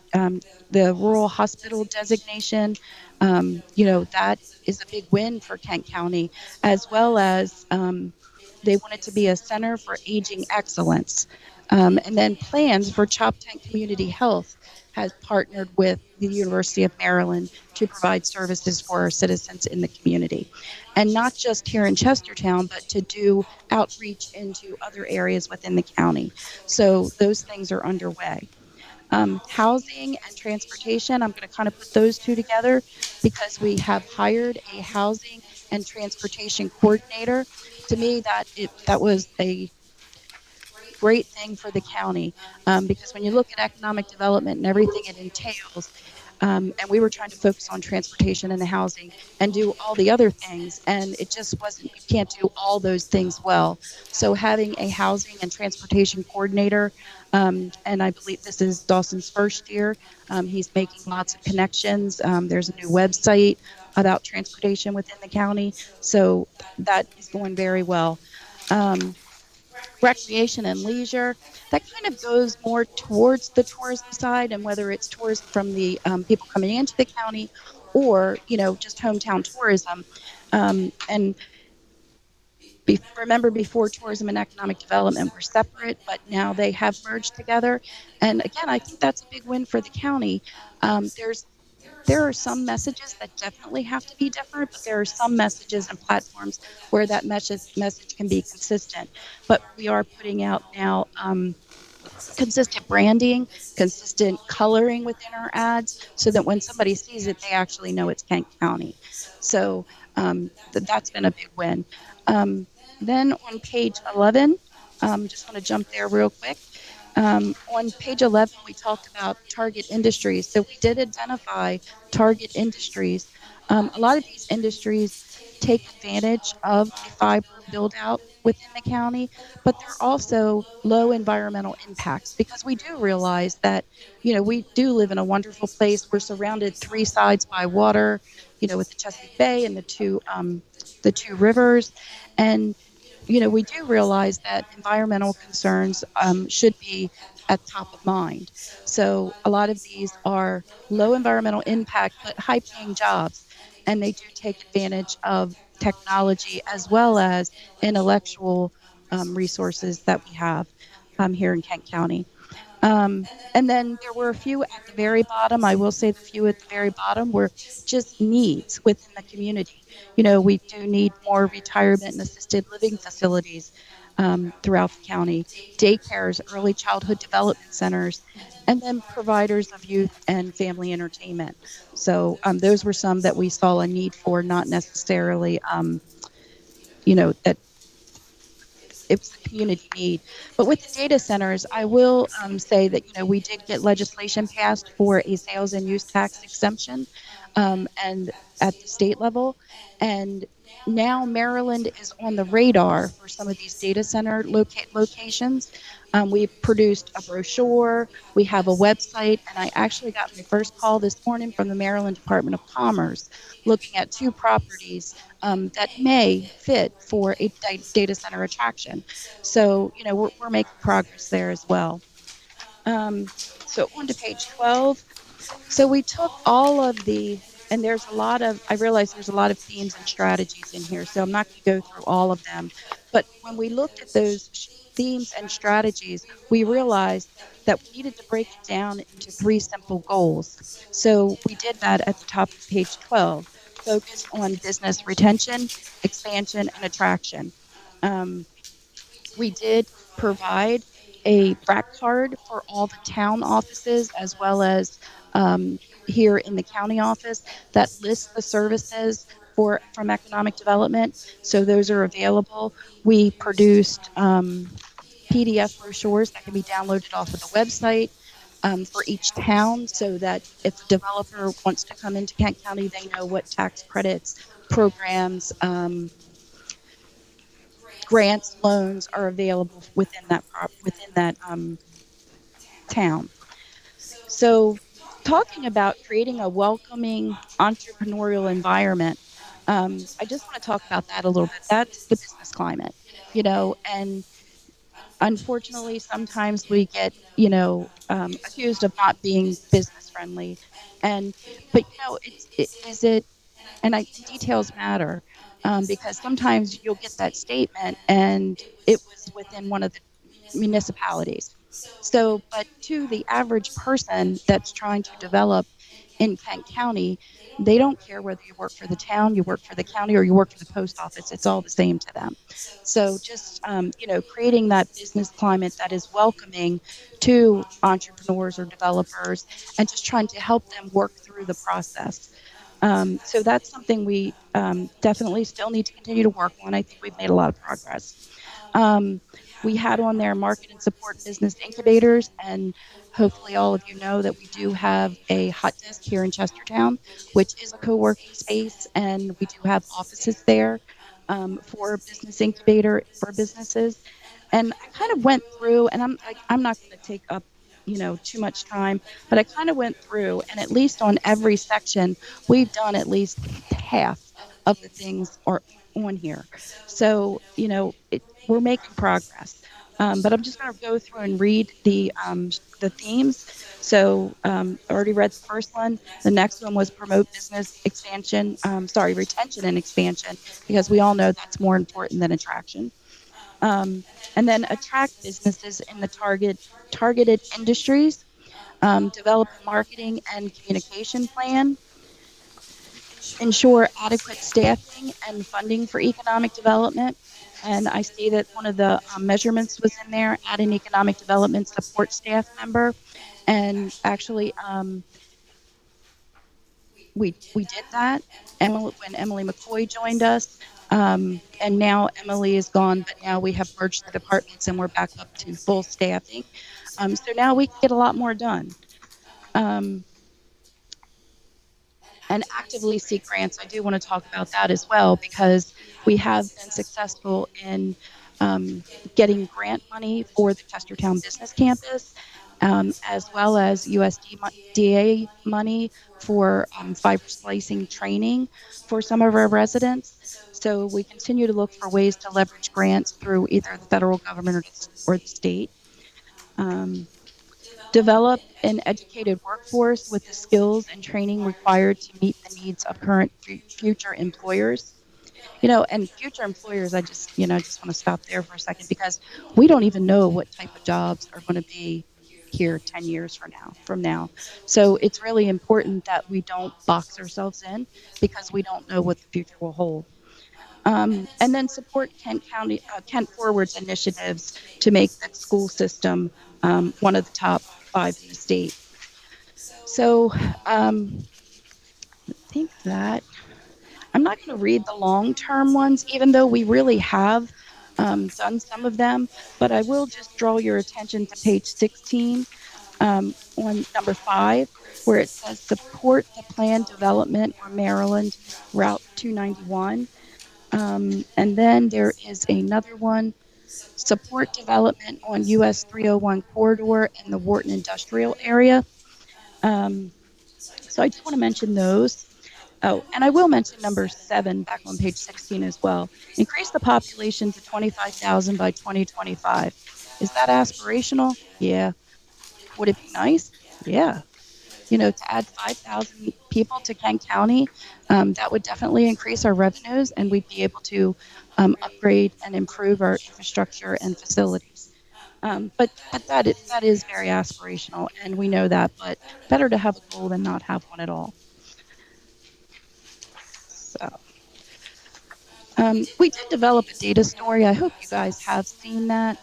the rural hospital designation, that is a big win for Kent County, as well as they want it to be a center for aging excellence. And then plans for Chop Tank Community Health has partnered with the University of Maryland to provide services for our citizens in the community. And not just here in Chestertown, but to do outreach into other areas within the county. So those things are underway. Housing and transportation, I'm going to kind of put those two together because we have hired a housing and transportation coordinator. To me, that was a great thing for the county, because when you look at economic development and everything it entails, and we were trying to focus on transportation and the housing and do all the other things, and it just wasn't, you can't do all those things well. So having a housing and transportation coordinator, and I believe this is Dawson's first year, he's making lots of connections. There's a new website about transportation within the county, so that is going very well. Recreation and leisure, that kind of goes more towards the tourism side, and whether it's tourism from the people coming into the county or just hometown tourism. And remember, before tourism and economic development were separate, but now they have merged together. And again, I think that's a big win for the county. There are some messages that definitely have to be different, but there are some messages and platforms where that message can be consistent. But we are putting out now consistent branding, consistent coloring within our ads, so that when somebody sees it, they actually know it's Kent County. So that's been a big win. Then on page 11, just want to jump there real quick. On page 11, we talked about target industries. So we did identify target industries. A lot of these industries take advantage of the fiber build out within the county, but they're also low environmental impacts, because we do realize that, we do live in a wonderful place. We're surrounded three sides by water, with the Chesapeake Bay and the two rivers. And we do realize that environmental concerns should be at top of mind. So a lot of these are low environmental impact, but high paying jobs. And they do take advantage of technology as well as intellectual resources that we have here in Kent County. And then there were a few at the very bottom. I will say the few at the very bottom were just needs within the community. We do need more retirement and assisted living facilities throughout the county, daycares, early childhood development centers, and then providers of youth and family entertainment. So those were some that we saw a need for, not necessarily, that it was a community need. But with the data centers, I will say that, we did get legislation passed for a sales and use tax exemption, and at the state level. And now Maryland is on the radar for some of these data center locations. We've produced a brochure, we have a website, and I actually got my first call this morning from the Maryland Department of Commerce looking at two properties that may fit for a data center attraction. So, we're making progress there as well. So on to page 12. So we took all of and there's a lot of, I realize there's a lot of themes and strategies in here, so I'm not going to go through all of them. But when we looked at those themes and strategies, we realized that we needed to break it down into three simple goals. So we did that at the top of page 12, focused on business retention, expansion, and attraction. Um, we did provide a rack card for all the town offices as well as here in the county office that lists the services from economic development. So those are available. We produced PDF brochures that can be downloaded off of the website for each town so that if a developer wants to come into Kent County, they know what tax credits, programs, grants, loans are available within that town. So, talking about creating a welcoming entrepreneurial environment, I just want to talk about that a little bit. That's the business climate, and unfortunately, sometimes we get, accused of not being business friendly, but is it, and details matter, because sometimes you'll get that statement and it was within one of the municipalities. So, but to the average person that's trying to develop in Kent County, they don't care whether you work for the town, you work for the county, or you work for the post office. It's all the same to them. So just, creating that business climate that is welcoming to entrepreneurs or developers and just trying to help them work through the process. So that's something we definitely still need to continue to work on. I think we've made a lot of progress. We had on there market and support business incubators, and hopefully all of you know that we do have a hot desk here in Chestertown, which is a co-working space, and we do have offices there for business incubator for businesses. And I kind of went through, and I'm not going to take up too much time, but I kind of went through, and at least on every section, we've done at least half of the things are on here. So we're making progress. But I'm just going to go through and read the themes. So I already read the first one. The next one was promote business expansion. Retention and expansion, because we all know that's more important than attraction. And then attract businesses in the targeted industries. Develop a marketing and communication plan. Ensure adequate staffing and funding for economic development. And I see that one of the measurements was in there, add an economic development support staff member. And actually, we did that. When Emily McCoy joined us, and now Emily is gone, but now we have merged the departments and we're back up to full staffing. So now we can get a lot more done. And actively seek grants. I do want to talk about that as well, because we have been successful in getting grant money for the Chestertown Business Campus, as well as USDA money for fiber splicing training for some of our residents. So we continue to look for ways to leverage grants through either the federal government or the state. Develop an educated workforce with the skills and training required to meet the needs of current future employers. And future employers, I just want to stop there for a second, because we don't even know what type of jobs are going to be here 10 years from now. So it's really important that we don't box ourselves in, because we don't know what the future will hold. And then support Kent Forward's initiatives to make the school system one of the top 5 in the state. So I think that I'm not going to read the long-term ones, even though we really have done some of them, but I will just draw your attention to page 16 on number 5, where it says support the planned development on Maryland Route 291. And then there is another one, support development on US 301 corridor in the Wharton industrial area. So I just want to mention those. Oh, and I will mention number 7 back on page 16 as well. Increase the population to 25,000 by 2025. Is that aspirational? Yeah. Would it be nice? Yeah. to add 5,000 people to Kent County, that would definitely increase our revenues, and we'd be able to upgrade and improve our infrastructure and facilities. But that is very aspirational, and we know that. But better to have a goal than not have one at all. So. We did develop a data story. I hope you guys have seen that.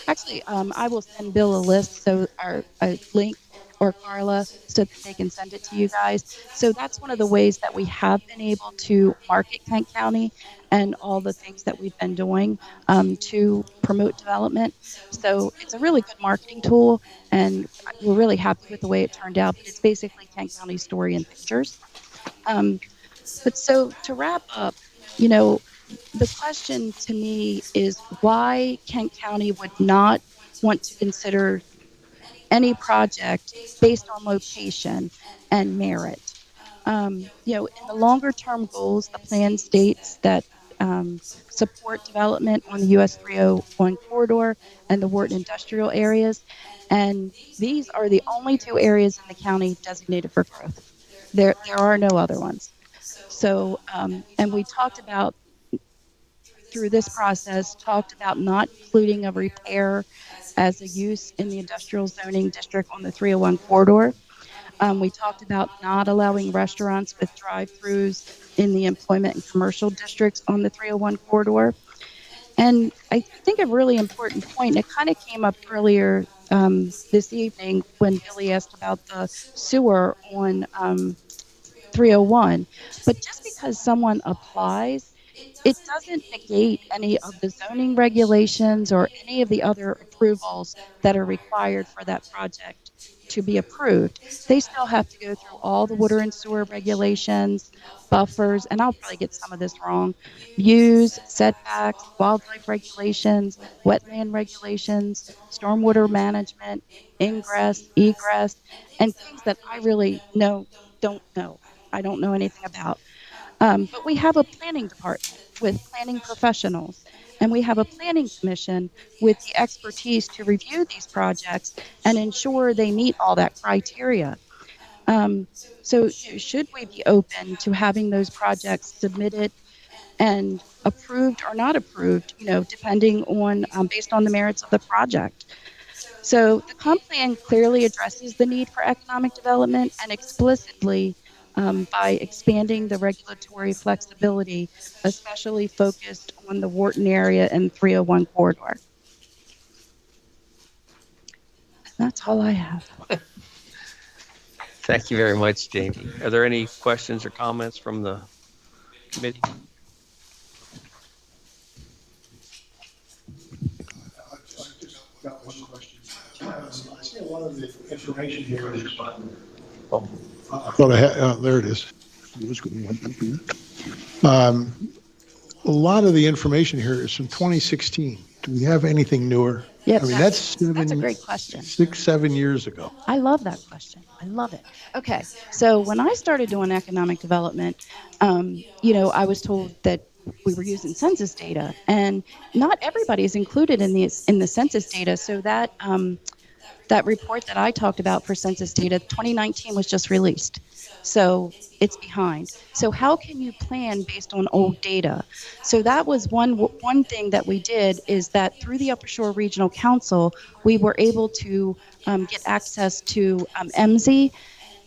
Actually, I will send Bill a list, a link, or Carla, so that they can send it to you guys. So that's one of the ways that we have been able to market Kent County and all the things that we've been doing to promote development. So it's a really good marketing tool, and we're really happy with the way it turned out. But it's basically Kent County story and pictures. But so to wrap up, the question to me is why Kent County would not want to consider any project based on location and merit. In the longer term goals, the plan states that support development on the US 301 corridor and the Wharton industrial areas. And these are the only two areas in the county designated for growth. There are no other ones. So, and we talked about, through this process, talked about not including a repair as a use in the industrial zoning district on the 301 corridor. We talked about not allowing restaurants with drive-throughs in the employment and commercial districts on the 301 corridor. And I think a really important point, and it kind of came up earlier this evening when Billy asked about the sewer on 301. But just because someone applies, it doesn't negate any of the zoning regulations or any of the other approvals that are required for that project to be approved. They still have to go through all the water and sewer regulations, buffers, and I'll probably get some of this wrong, views, setbacks, wildlife regulations, wetland regulations, stormwater management, ingress, egress, and things that I really don't know. I don't know anything about. But we have a planning department with planning professionals, and we have a planning commission with the expertise to review these projects and ensure they meet all that criteria. So should we be open to having those projects submitted and approved or not approved, depending on, based on the merits of the project? So the comp plan clearly addresses the need for economic development and explicitly by expanding the regulatory flexibility, especially focused on the Wharton area and 301 corridor. That's all I have. Thank you very much, Jamie. Are there any questions or comments from the committee? Got one question. I see a lot of the information here is, I thought I had, there it is. A lot of the information here is from 2016. Do we have anything newer? Yes, I mean, that's a great question. 6-7 years ago. I love that question. I love it. Okay, so when I started doing economic development, I was told that we were using census data, and not everybody is included in the census data. So that that report that I talked about for census data, 2019 was just released, so it's behind. So how can you plan based on old data? So that was one thing that we did, is that through the Upper Shore Regional Council, we were able to get access to MZ,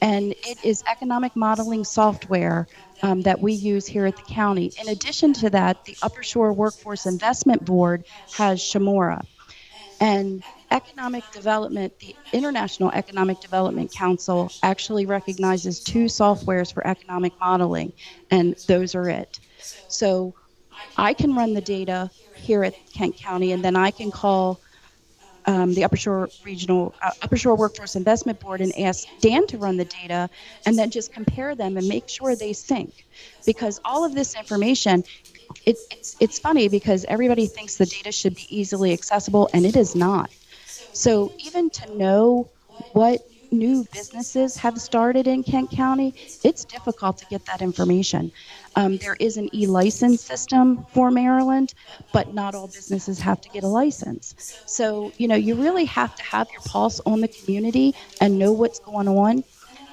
and it is economic modeling software that we use here at the county. In addition to that, the Upper Shore Workforce Investment Board has Shamora. And economic development, the International Economic Development Council actually recognizes 2 softwares for economic modeling, and those are it. So I can run the data here at Kent County, and then I can call the Upper Shore Workforce Investment Board and ask Dan to run the data, and then just compare them and make sure they sync. Because all of this information, it's funny because everybody thinks the data should be easily accessible, and it is not. So even to know what new businesses have started in Kent County, it's difficult to get that information. There is an e-license system for Maryland, but not all businesses have to get a license. So, you really have to have your pulse on the community and know what's going on.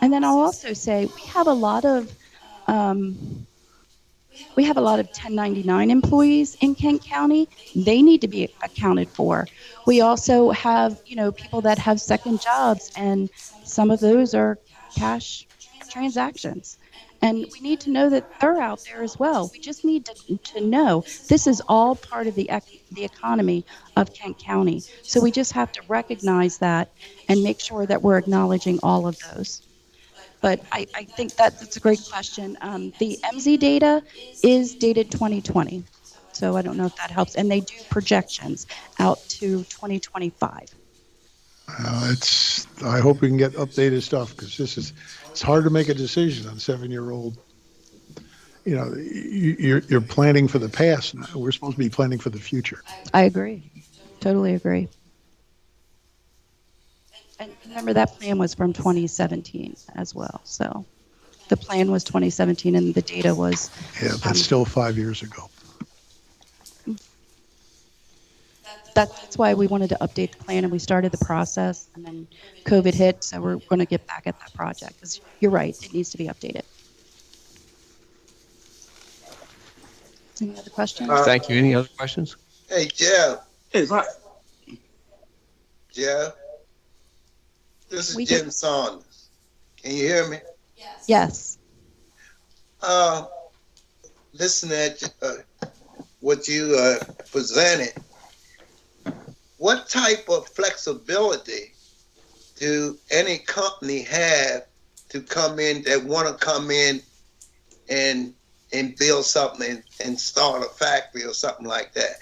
And then I'll also say we have a lot of 1099 employees in Kent County. They need to be accounted for. We also have, people that have second jobs, and some of those are cash transactions. And we need to know that they're out there as well. We just need to know this is all part of the economy of Kent County. So we just have to recognize that and make sure that we're acknowledging all of those. But I think that's a great question. The MZ data is dated 2020. So I don't know if that helps. And they do projections out to 2025. I hope we can get updated stuff, because it's hard to make a decision on 7-year-old. You're planning for the past. We're supposed to be planning for the future. I agree. Totally agree. And remember, that plan was from 2017 as well. So the plan was 2017 and the data was. Yeah, that's still 5 years ago. That's why we wanted to update the plan, and we started the process, and then COVID hit. So we're going to get back at that project, because you're right, it needs to be updated. Any other questions? Thank you. Any other questions? Hey, Jeff. Hey, right. Jeff. This is We Jim can- Saunders. Can you hear me? Yes. Listen at what you presented. What type of flexibility do any company have to come in that want to come in and build something and start a factory or something like that?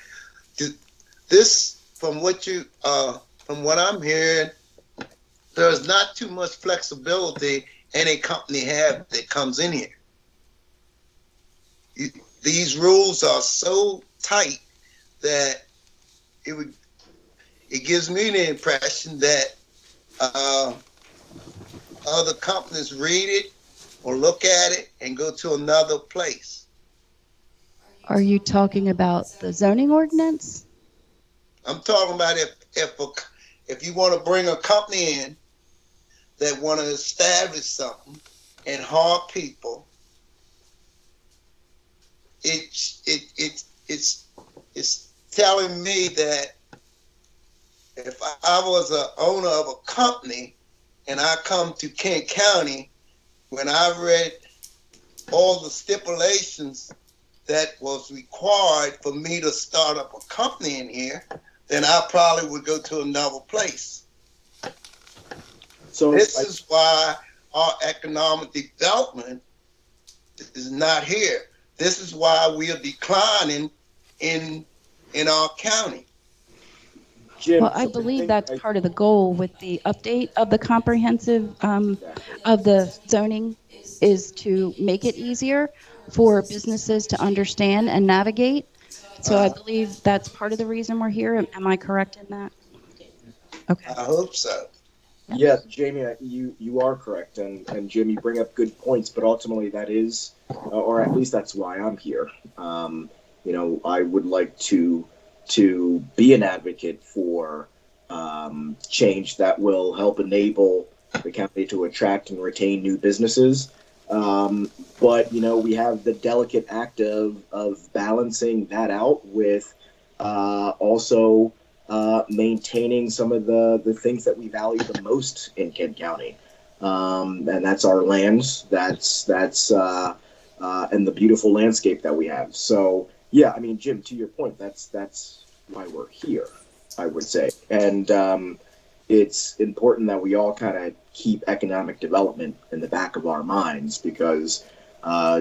This, from what I'm hearing, there's not too much flexibility any company have that comes in here. These rules are so tight that it gives me the impression that other companies read it or look at it and go to another place. Are you talking about the zoning ordinance? I'm talking about if you want to bring a company in that want to establish something and hire people, it's telling me that if I was an owner of a company and I come to Kent County, when I read all the stipulations that was required for me to start up a company in here, then I probably would go to another place. So this is why our economic development is not here. This is why we are declining in our county. Jim, Well, I believe that's part of the goal with the update of the comprehensive of the zoning, is to make it easier for businesses to understand and navigate. So I believe that's part of the reason we're here. Am I correct in that? Okay. I hope so. Yes, Jamie, you are correct, and Jim, you bring up good points, but ultimately that is, or at least that's why I'm here. I would like to be an advocate for change that will help enable the county to attract and retain new businesses. But we have the delicate act of balancing that out with also maintaining some of the things that we value the most in Kent County, and that's our lands. That's and the beautiful landscape that we have. So yeah, I mean, Jim, to your point, that's why we're here, I would say, and it's important that we all kind of keep economic development in the back of our minds, because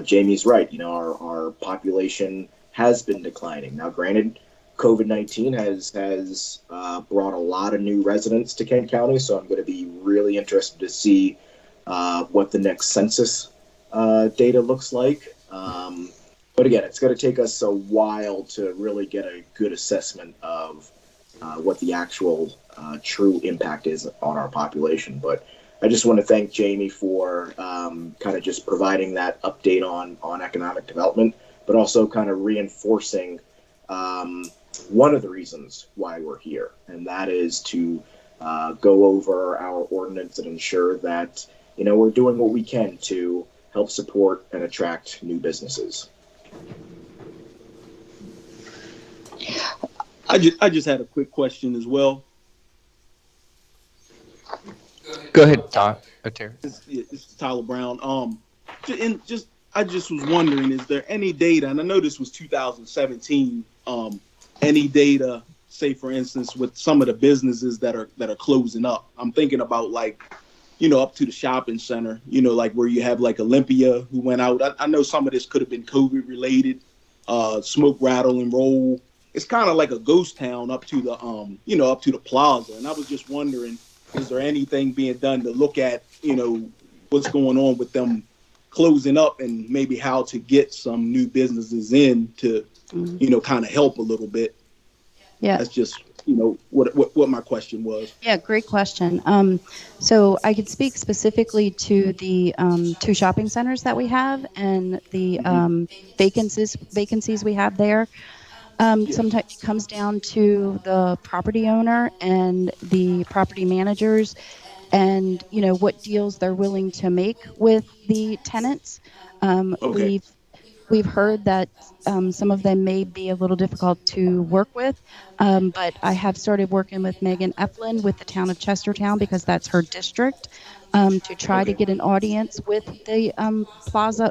Jamie's right. Our population has been declining. Now, granted, COVID-19 has brought a lot of new residents to Kent County, so I'm going to be really interested to see what the next census data looks like. But again, it's going to take us a while to really get a good assessment of what the actual true impact is on our population. But I just want to thank Jamie for kind of just providing that update on economic development, but also kind of reinforcing one of the reasons why we're here, and that is to go over our ordinance and ensure that we're doing what we can to help support and attract new businesses. I just had a quick question as well. Go ahead, Terry. It's Tyler Brown. I just was wondering, is there any data? And I know this was 2017. Any data, say for instance, with some of the businesses that are closing up? I'm thinking about up to the shopping center. Like where you have like Olympia who went out. I know some of this could have been COVID related. Smoke, rattle, and roll. It's kind of like a ghost town up to the up to the plaza. And I was just wondering, is there anything being done to look at what's going on with them closing up and maybe how to get some new businesses in to kind of help a little bit? Yeah, that's just what my question was. Yeah, great question. So I could speak specifically to the 2 shopping centers that we have and the vacancies we have there. Sometimes it comes down to the property owner and the property managers and what deals they're willing to make with the tenants. Okay. We've heard that some of them may be a little difficult to work with, but I have started working with Megan Eflin with the town of Chestertown because that's her district, to try to get an audience with the plaza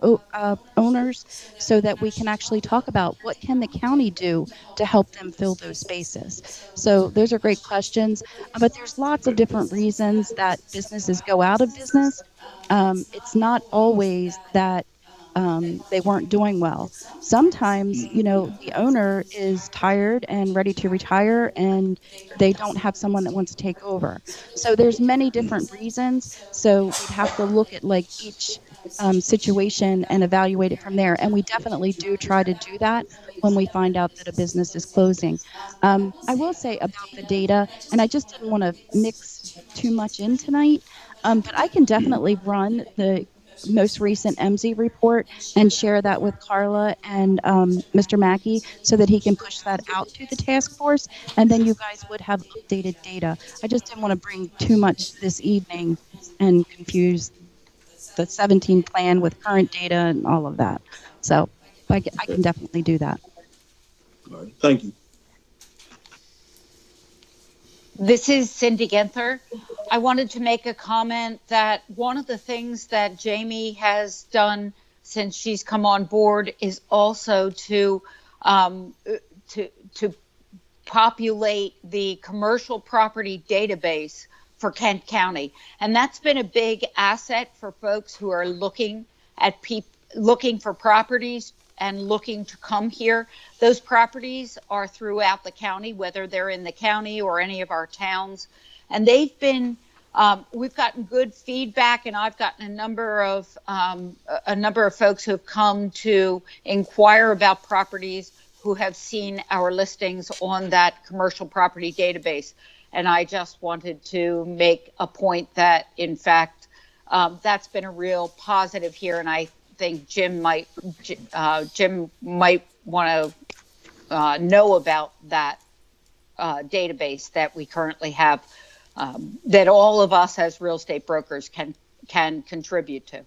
owners so that we can actually talk about what can the county do to help them fill those spaces. So those are great questions, but there's lots of different reasons that businesses go out of business. It's not always that they weren't doing well. Sometimes, the owner is tired and ready to retire and they don't have someone that wants to take over. So there's many different reasons. So we'd have to look at each situation and evaluate it from there. And we definitely do try to do that when we find out that a business is closing. I will say about the data, and I just didn't want to mix too much in tonight, but I can definitely run the most recent MZ report and share that with Carla and Mr. Mackey so that he can push that out to the task force, and then you guys would have updated data. I just didn't want to bring too much this evening and confuse the 17 plan with current data and all of that. So I can definitely do that. All right. Thank you. This is Cindy Genther. I wanted to make a comment that one of the things that Jamie has done since she's come on board is also to populate the commercial property database for Kent County, and that's been a big asset for folks who are looking for properties and looking to come here. Those properties are throughout the county, whether they're in the county or any of our towns. And they've been, we've gotten good feedback, and I've gotten a number of folks who have come to inquire about properties who have seen our listings on that commercial property database. And I just wanted to make a point that, in fact, that's been a real positive here, and I think Jim might want to know about that database that we currently have, that all of us as real estate brokers can contribute to.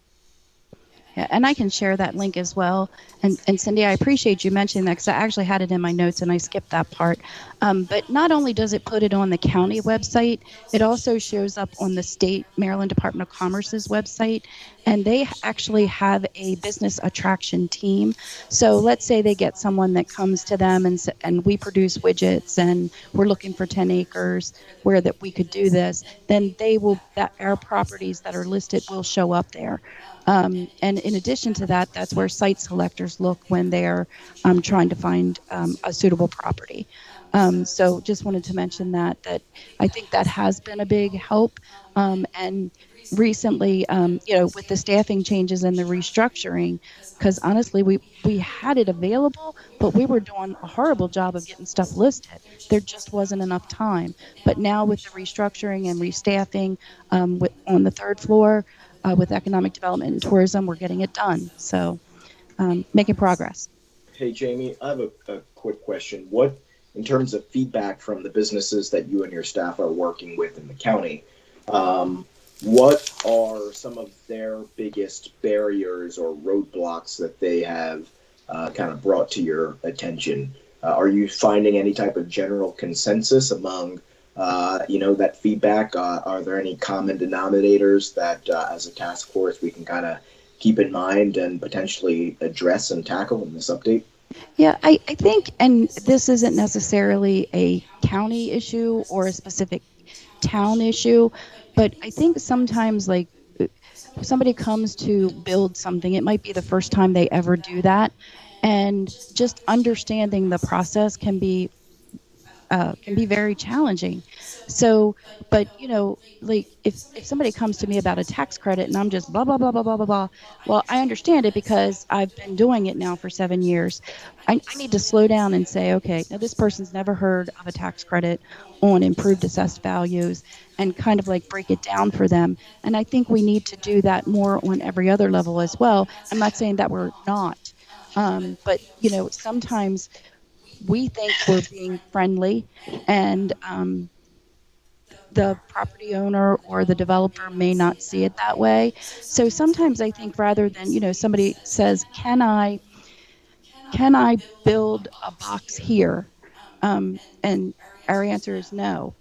Yeah, and I can share that link as well. And Cindy, I appreciate you mentioning that because I actually had it in my notes and I skipped that part. But not only does it put it on the county website, it also shows up on the state Maryland Department of Commerce's website. And they actually have a business attraction team. So let's say they get someone that comes to them and we produce widgets and we're looking for 10 acres where that we could do this, then our properties that are listed will show up there. And in addition to that, that's where site selectors look when they're trying to find a suitable property. So just wanted to mention that I think that has been a big help. And recently, with the staffing changes and the restructuring, because honestly, we had it available, but we were doing a horrible job of getting stuff listed. There just wasn't enough time. But now with the restructuring and restaffing on the third floor with economic development and tourism, we're getting it done. So making progress. Hey, Jamie, I have a quick question. What, in terms of feedback from the businesses that you and your staff are working with in the county, what are some of their biggest barriers or roadblocks that they have kind of brought to your attention? Are you finding any type of general consensus among, that feedback? Are there any common denominators that, as a task force, we can kind of keep in mind and potentially address and tackle in this update? Yeah, I think, and this isn't necessarily a county issue or a specific town issue, but I think sometimes like somebody comes to build something, it might be the first time they ever do that. And just understanding the process can be very challenging. So, but like if somebody comes to me about a tax credit and I'm just blah blah blah blah blah blah blah, well, I understand it because I've been doing it now for 7 years. I need to slow down and say, okay, now this person's never heard of a tax credit on improved assessed values, and kind of like break it down for them. And I think we need to do that more on every other level as well. I'm not saying that we're not, but sometimes we think we're being friendly, and the property owner or the developer may not see it that way. So sometimes I think rather than, somebody says, can I build a box here? And our answer is no.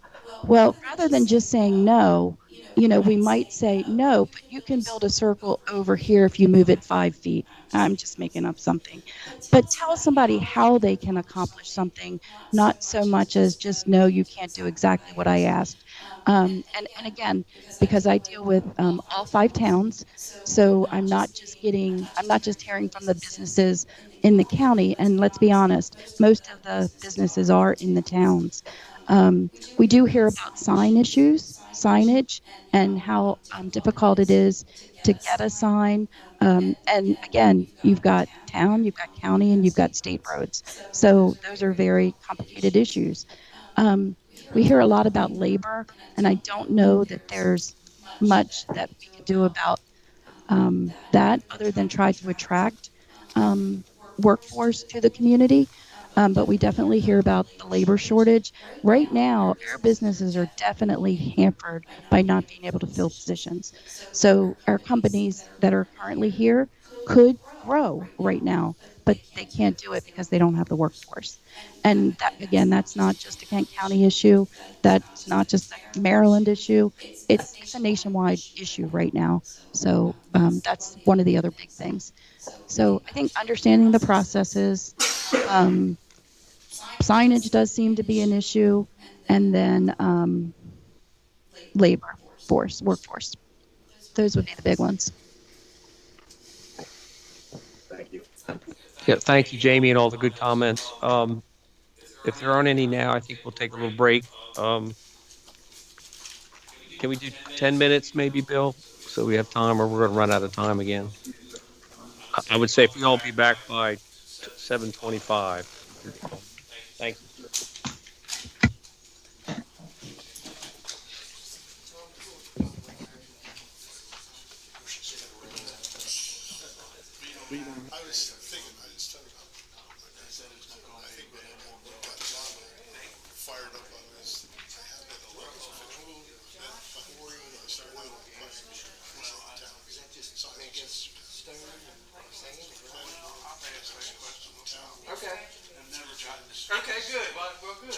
Well, rather than just saying no, we might say no, but you can build a circle over here if you move it 5 feet. I'm just making up something. But tell somebody how they can accomplish something, not so much as just no, you can't do exactly what I asked. And again, because I deal with all 5 towns, so I'm not just hearing from the businesses in the county. And let's be honest, most of the businesses are in the towns. We do hear about signage, and how difficult it is to get a sign. And again, you've got town, you've got county, and you've got state roads. So those are very complicated issues. We hear a lot about labor, and I don't know that there's much that we can do about that other than try to attract workforce to the community. But we definitely hear about the labor shortage. Right now, our businesses are definitely hampered by not being able to fill positions. So our companies that are currently here could grow right now, but they can't do it because they don't have the workforce. And that, again, that's not just a Kent County issue. That's not just a Maryland issue. It's a nationwide issue right now. So that's one of the other big things. So I think understanding the processes, signage does seem to be an issue, and then workforce. Those would be the big ones. Thank you. Yeah, thank you, Jamie, and all the good comments. If there aren't any now, I think we'll take a little break. Can we do 10 minutes maybe, Bill? So we have time, or we're going to run out of time again. I would say if we all be back by 7:25. Thank you. Okay, good. Well, good.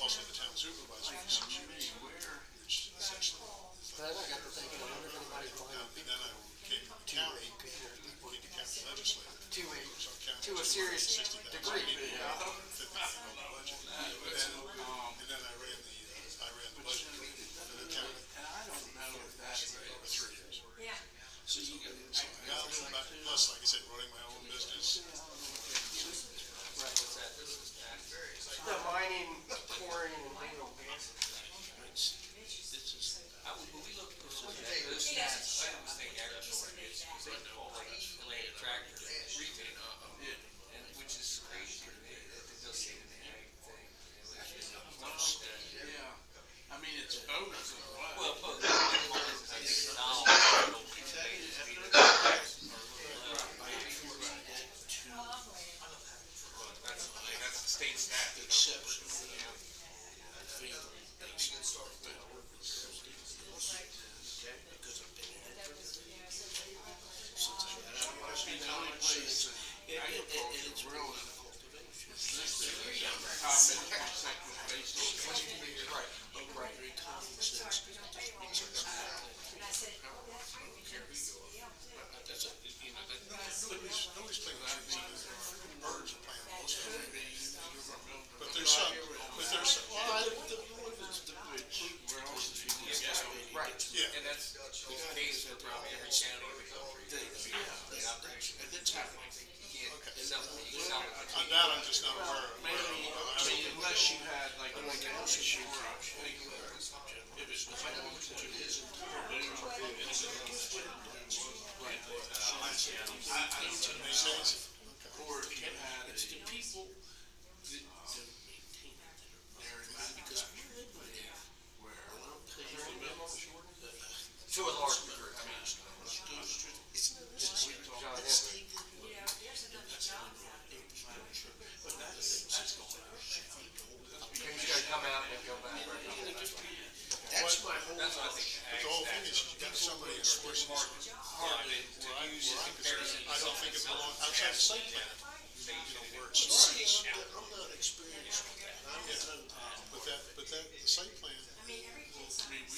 Also, the town supervisor was where essentially. Then I got to thinking, I wonder if anybody's going to. And then I came to the county, working the county legislature. To a serious degree. And then I ran the budget committee for the county. And I don't know if that's for 3 years. Yeah. So I got a little back, plus, like I said, running my own business. On that, I'm just not aware of. I mean, unless you had like a house issue, if it's defined to his interpretation. I don't know. Or if you had it's the people that maintain that area, because where to a large degree, I mean, it's but that's going on. Things gotta come out and go back. That's my whole. But the whole thing is, you got somebody enforcing it. Where I don't think it belongs outside the site plan. Where it starts. I'm not experienced with that. But that, the site plan. I mean, we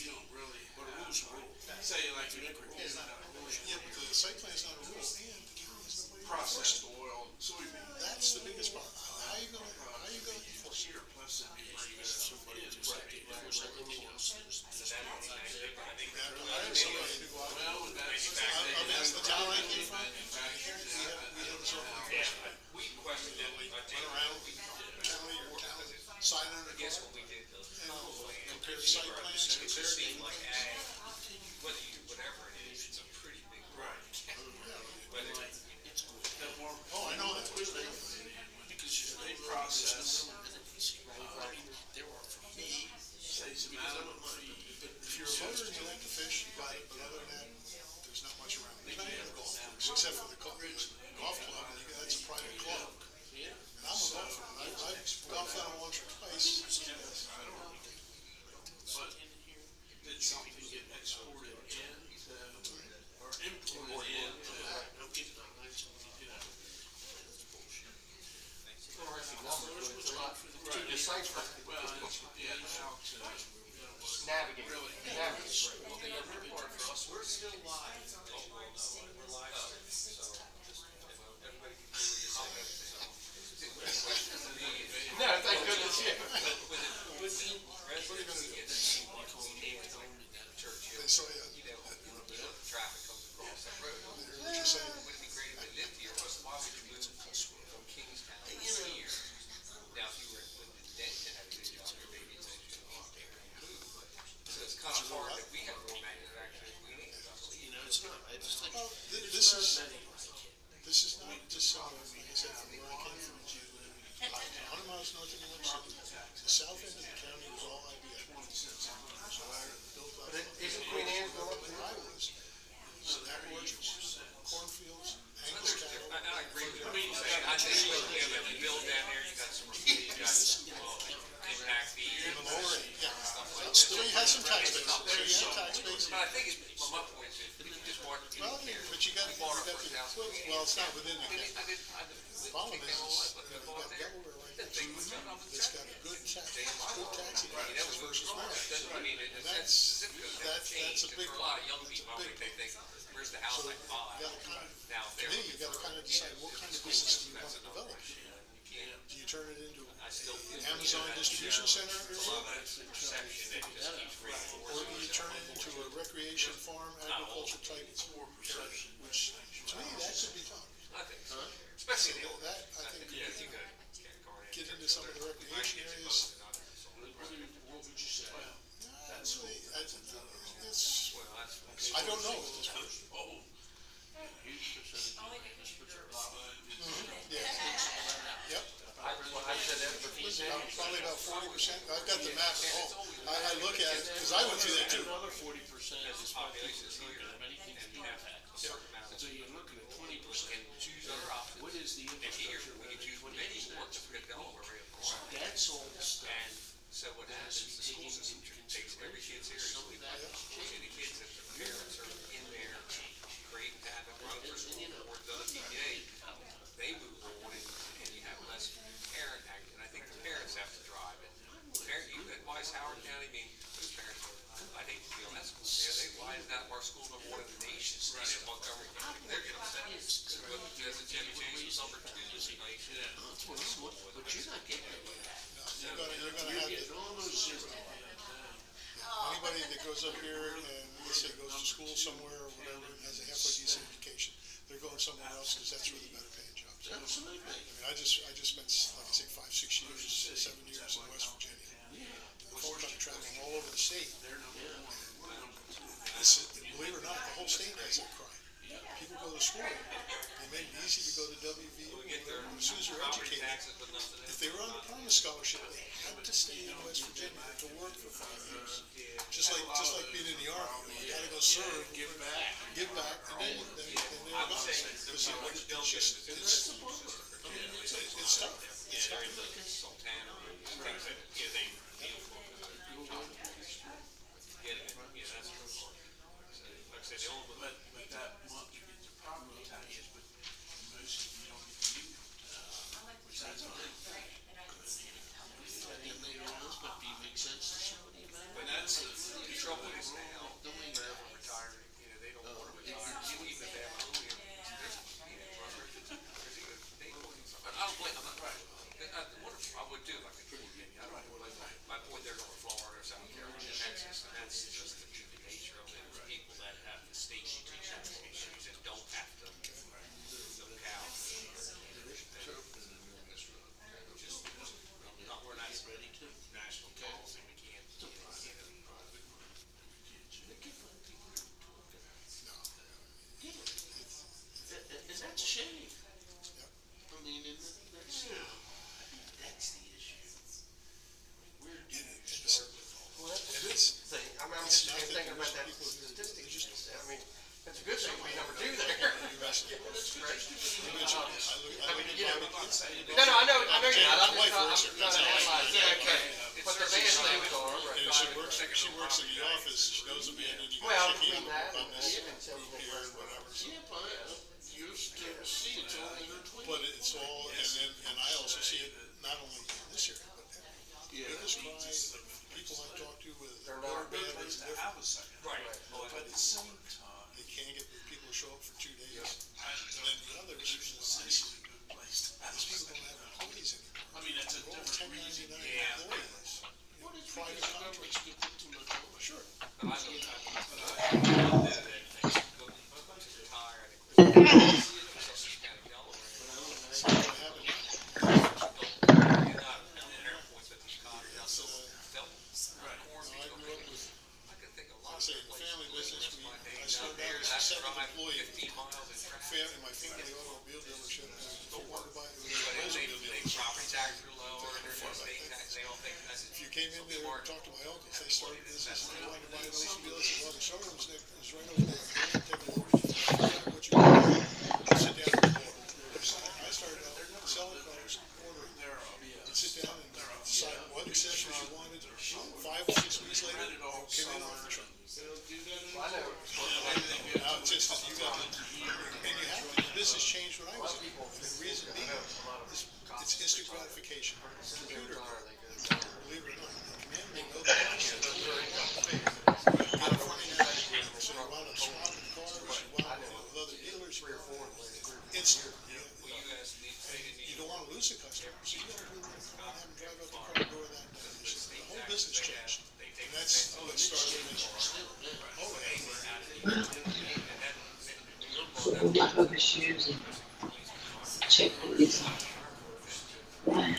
don't really, but a rule's a rule. Say like you make a rule. Yeah, but the site plan's not a rule, and the county's no way to enforce Processed it. oil, soybean. That's the biggest part. How you gonna enforce it? Plus, it'd be bringing somebody to say, everything else is. I mean, the town I came from, we have a zone. We questioned it, I think. Went around, county or town, sign on the Guess door, what we did though? compare site plans, compare Seemed the. like ag, whether you, whatever it is, it's a pretty big. Right. Whether Oh, I know that. Because they process, there are for me, says the amount of money. If you're a boater and you like to fish, you got it, but other than that, there's not much around. There's not even a golf course, except for the golf club, and that's a private club. And I'm a golfer, I've golfed out once or twice. But did something get exported into, or imported into, to decipher. well, it's, yeah, how to Navigate. really. Navigate. Well, the other part for us, we're still live. We're live. So, everybody can hear what you're saying. No, thank goodness, yeah. So, yeah. Traffic comes across that road. What you're saying. Would it be great if it lived here, but why would you move from Kingstown to here? Now, if you were in Denton, I would do your baby attention off there and move, but, so it's kind of hard that we have more manufacturing, we need to. It's not, I just think. Well, this is not dissimilar, like I said, from where I came from. 100 miles north of New York City. The south end of the county was all IBM. So I built up. Isn't Queen Anne's going up? Where I was, apple orchards, cornfields, Angus cattle. I agree with you. I think when you build down there, you got some, you got, impact fees. In the lower end, yeah. Still, you had some tax base. You had tax base. But I think it's, my point is, if you just want to. Well, but you got the, well, it's not within the county. The problem is, you got Delaware right next to it. It's got a good tax advantage versus Maryland. I mean, And that's a big for a lot of young people, I think they think, where's the house I buy? Now, if To they're me, you gotta kind of decide what kind of business do you want to develop? Do you turn it into an Amazon distribution center area? Or do you turn it into a recreation farm agriculture type area? Which, to me, that could be done. I think so. Especially the old. That, I think, get into some of the recreation areas. What would you say? It's, I don't know at this point. Yeah. Yep. Probably about 40%. I've got the map at home. I look at it, because I went through that too. Another 40% is what people think of anything to do with that. And so you're looking at 20%. What is the infrastructure? That's all the stuff. So what happens, the school system takes every kid seriously. Usually the kids that their parents are in there creating to have them run for school or the PTA, they move on and you have less parent act, and I think the parents have to drive it. Parent, you advise Howard County, I mean, those parents, I hate to be on that school, why is that our school number one in the nation? In Montgomery County, they're getting upset. Because the Jimmy Chase was number 2 in the nation. But you're not getting it like that. You're gonna have You're almost zero. anybody that goes up here and let's say goes to school somewhere or whatever and has a halfway decent education, they're going somewhere else because that's where the better paying jobs Absolutely. I mean, I just spent, like I say, 5, 6 years, 7 years in West Virginia. Before kind of traveling all over the state. Believe it or not, the whole state has that crime. People go to school. They make it easy to go to WVU. As soon as they're educated, if they were on the promise scholarship, they had to stay in West Virginia to work for 5 years. Just like being in the Army. You gotta go serve, give back, and then they're gone. It's just, it's tough. It's tough. But that property tax is what most of you don't get to use. Which that's okay. And they don't know, but do you make sense to somebody about it? But that's the trouble is now, don't even ever retire, they don't want to retire, even if they have a home here. I don't blame, I'm not right. I would do, like a true opinion, I don't blame my point, they're going to Florida or South Carolina, Texas, and that's just the nature of it. People that have the state issues and don't have to look out. We're not ready to national calls and we can't. And that's a shame. I mean, that's the issue. Where do you start with all this? Well, that's a good thing. I mean, I'm just thinking about that statistics. I mean, that's a good thing we never do that. That's great. I mean, no, I know you're not. I'm just trying to analyze that. Okay. What the bad things are. And she works in the office, she knows a man, and you Well, got to check between in that on and this, here and whatever. yeah, but you still see it's all in their tweet. But it's all, and I also see it not only in this area, but biggest crime, people I've talked to with They're not a good broadband place is to have different. a second. Right. But at the same time, They can't get people to show up for 2 days. And then the others, these people don't have employees anymore. I mean, that's a They're all different reason. 1099 Yeah. employees. What is Private contracts. too much on it? Sure. I say in the family business, I started out as a second employee in my family automobile dealership. They wanted to buy it. Property tax are lower, there's no state tax, they all think that's. If you came in there and talked to my uncles, they started business, and they wanted to buy an automobile, they said, well, the showroom's there, it's right over there. Take a look. What you want. Sit down and order. I started out selling cars, ordering. You'd sit down and decide what accessories you wanted. 5 or 6 weeks later, they came in off the truck. Now it's just that you got to, and you have to, the business changed when I was in it. And the reason being is it's instant gratification. Computer, believe it or not, command may know the price. California, so you wound up swapping cars, you wound up with other dealers, instant. And you don't want to lose a customer, so you got to have them drive out the car and go to that. The whole business changed. And that's what started with. So we'll get other shoes and check these. Wow.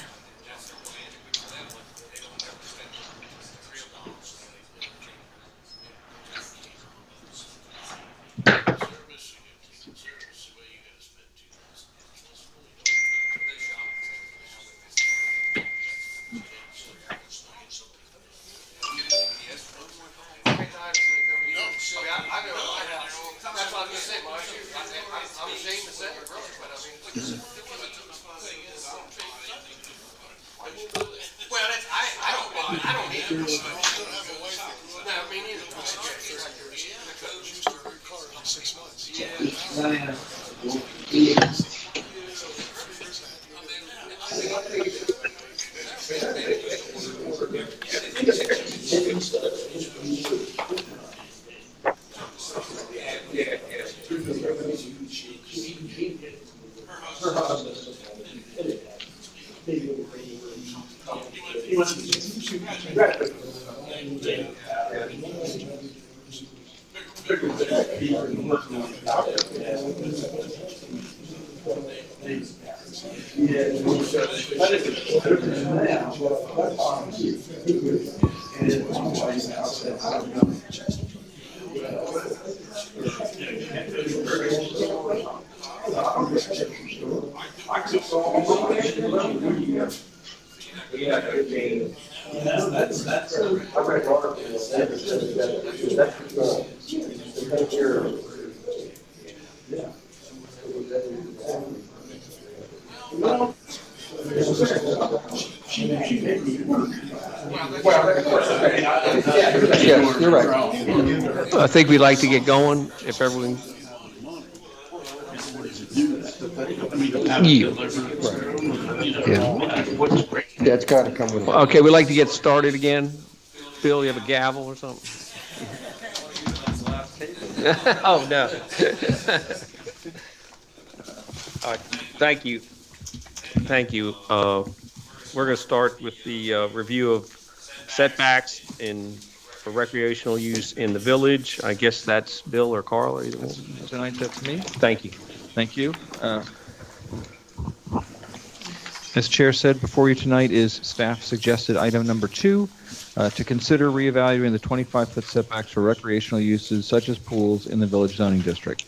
That's what I was gonna say, Mark. I'm ashamed to say it, really, but I mean, well, that's, I don't buy it. I don't need it. No, me neither. Used to a new car in 6 months. Yes, you're right. I think we'd like to get going if everyone. Yeah. That's got to come with. Okay, we'd like to get started again. Bill, you have a gavel or something? Oh, no. All right, thank you. Thank you. We're going to start with the review of setbacks for recreational use in the village. I guess that's Bill or Carl. Either one. Tonight, that's me. Thank you. Thank you. As Chair said, before you tonight is staff suggested item number 2, to consider reevaluating the 25-foot setbacks for recreational uses such as pools in the village zoning district.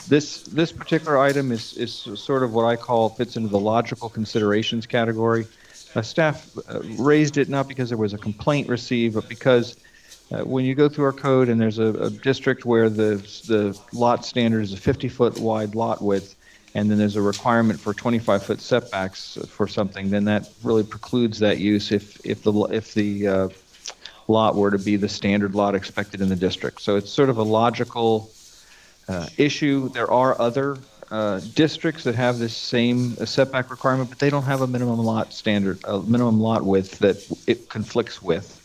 This particular item is sort of what I call fits into the logical considerations category. Staff raised it not because there was a complaint received, but because when you go through our code and there's a district where the lot standard is a 50-foot wide lot width, and then there's a requirement for 25-foot setbacks for something, then that really precludes that use if the lot were to be the standard lot expected in the district. So it's sort of a logical issue. There are other districts that have this same setback requirement, but they don't have a minimum lot standard, a minimum lot width that it conflicts with.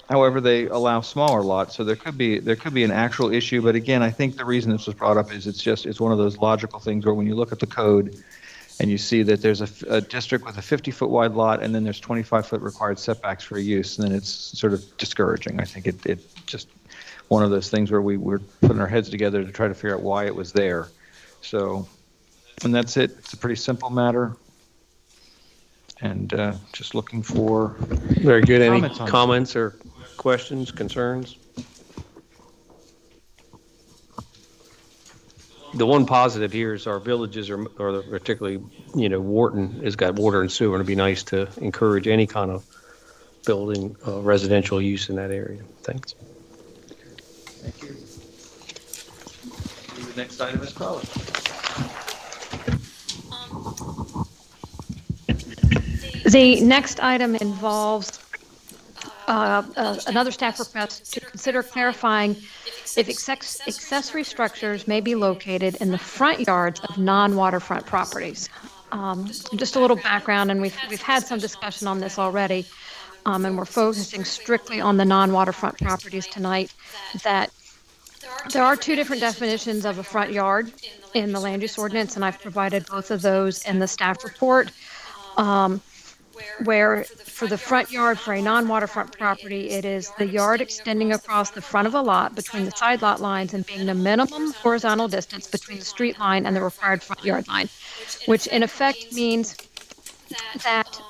However, they allow smaller lots, so there could be an actual issue. But again, I think the reason this was brought up is it's one of those logical things where when you look at the code and you see that there's a district with a 50-foot wide lot and then there's 25-foot required setbacks for use, and then it's sort of discouraging. I think it just one of those things where we're putting our heads together to try to figure out why it was there. So, and that's it. It's a pretty simple matter. And just looking for very good. Any comments or questions, concerns? The one positive here is our villages are particularly, Wharton has got water and sewer, and it'd be nice to encourage any kind of building residential use in that area. Thanks. Thank you. The next item is Carla. The next item involves another staff request to consider clarifying if accessory structures may be located in the front yards of non-waterfront properties. Just a little background, and we've had some discussion on this already, and we're focusing strictly on the non-waterfront properties tonight. That there are 2 different definitions of a front yard in the land use ordinance, and I've provided both of those in the staff report. Where for the front yard for a non-waterfront property, it is the yard extending across the front of a lot between the side lot lines and being the minimum horizontal distance between the street line and the required front yard line, which in effect means that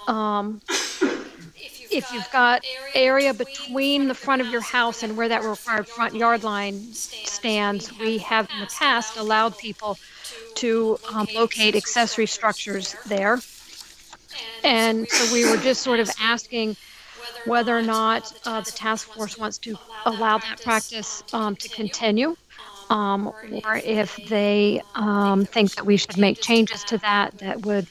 if you've got area between the front of your house and where that required front yard line stands, we have in the past allowed people to locate accessory structures there. And so we were just sort of asking whether or not the task force wants to allow that practice to continue, or if they think that we should make changes to that would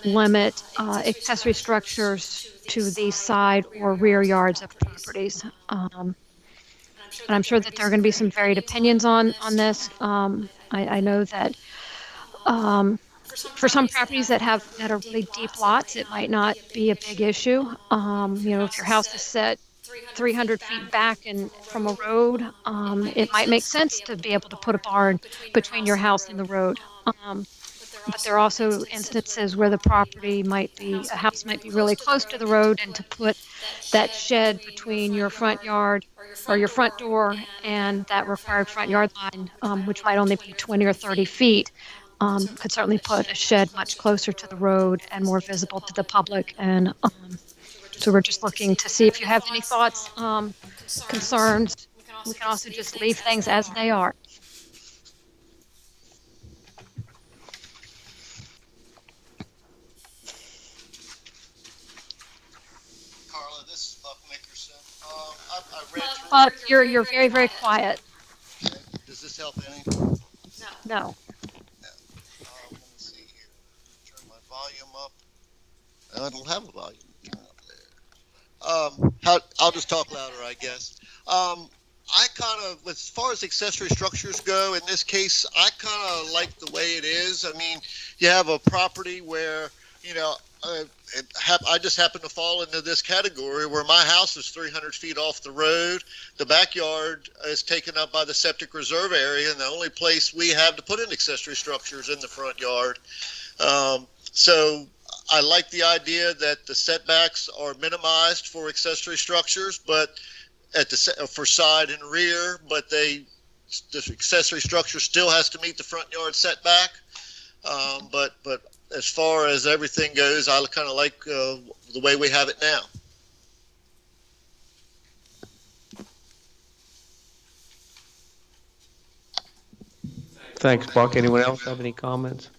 limit accessory structures to the side or rear yards of properties. And I'm sure that there are going to be some varied opinions on this. I know that for some properties that are really deep lots, it might not be a big issue. If your house is set 300 feet back and from a road, it might make sense to be able to put a barn between your house and the road. But there are also instances where a house might be really close to the road, and to put that shed between your front yard or your front door and that required front yard line, which might only be 20 or 30 feet, could certainly put a shed much closer to the road and more visible to the public. And so we're just looking to see if you have any thoughts, concerns. We can also just leave things as they are. Carla, this is Buck Nickerson. I read your. But you're very, very quiet. Does this help any? No. Let me see here. Turn my volume up. I don't have a volume. Turn up there. I'll just talk louder, I guess. I kind of, as far as accessory structures go, in this case, I kind of like the way it is. I mean, you have a property where, you know, I just happen to fall into this category where my house is 300 feet off the road. The backyard is taken up by the septic reserve area, and the only place we have to put in accessory structures in the front yard. So I like the idea that the setbacks are minimized for accessory structures, but for side and rear, but the accessory structure still has to meet the front yard setback. But as far as everything goes, I kind of like the way we have it now. Thanks, Buck. Anyone else have any comments?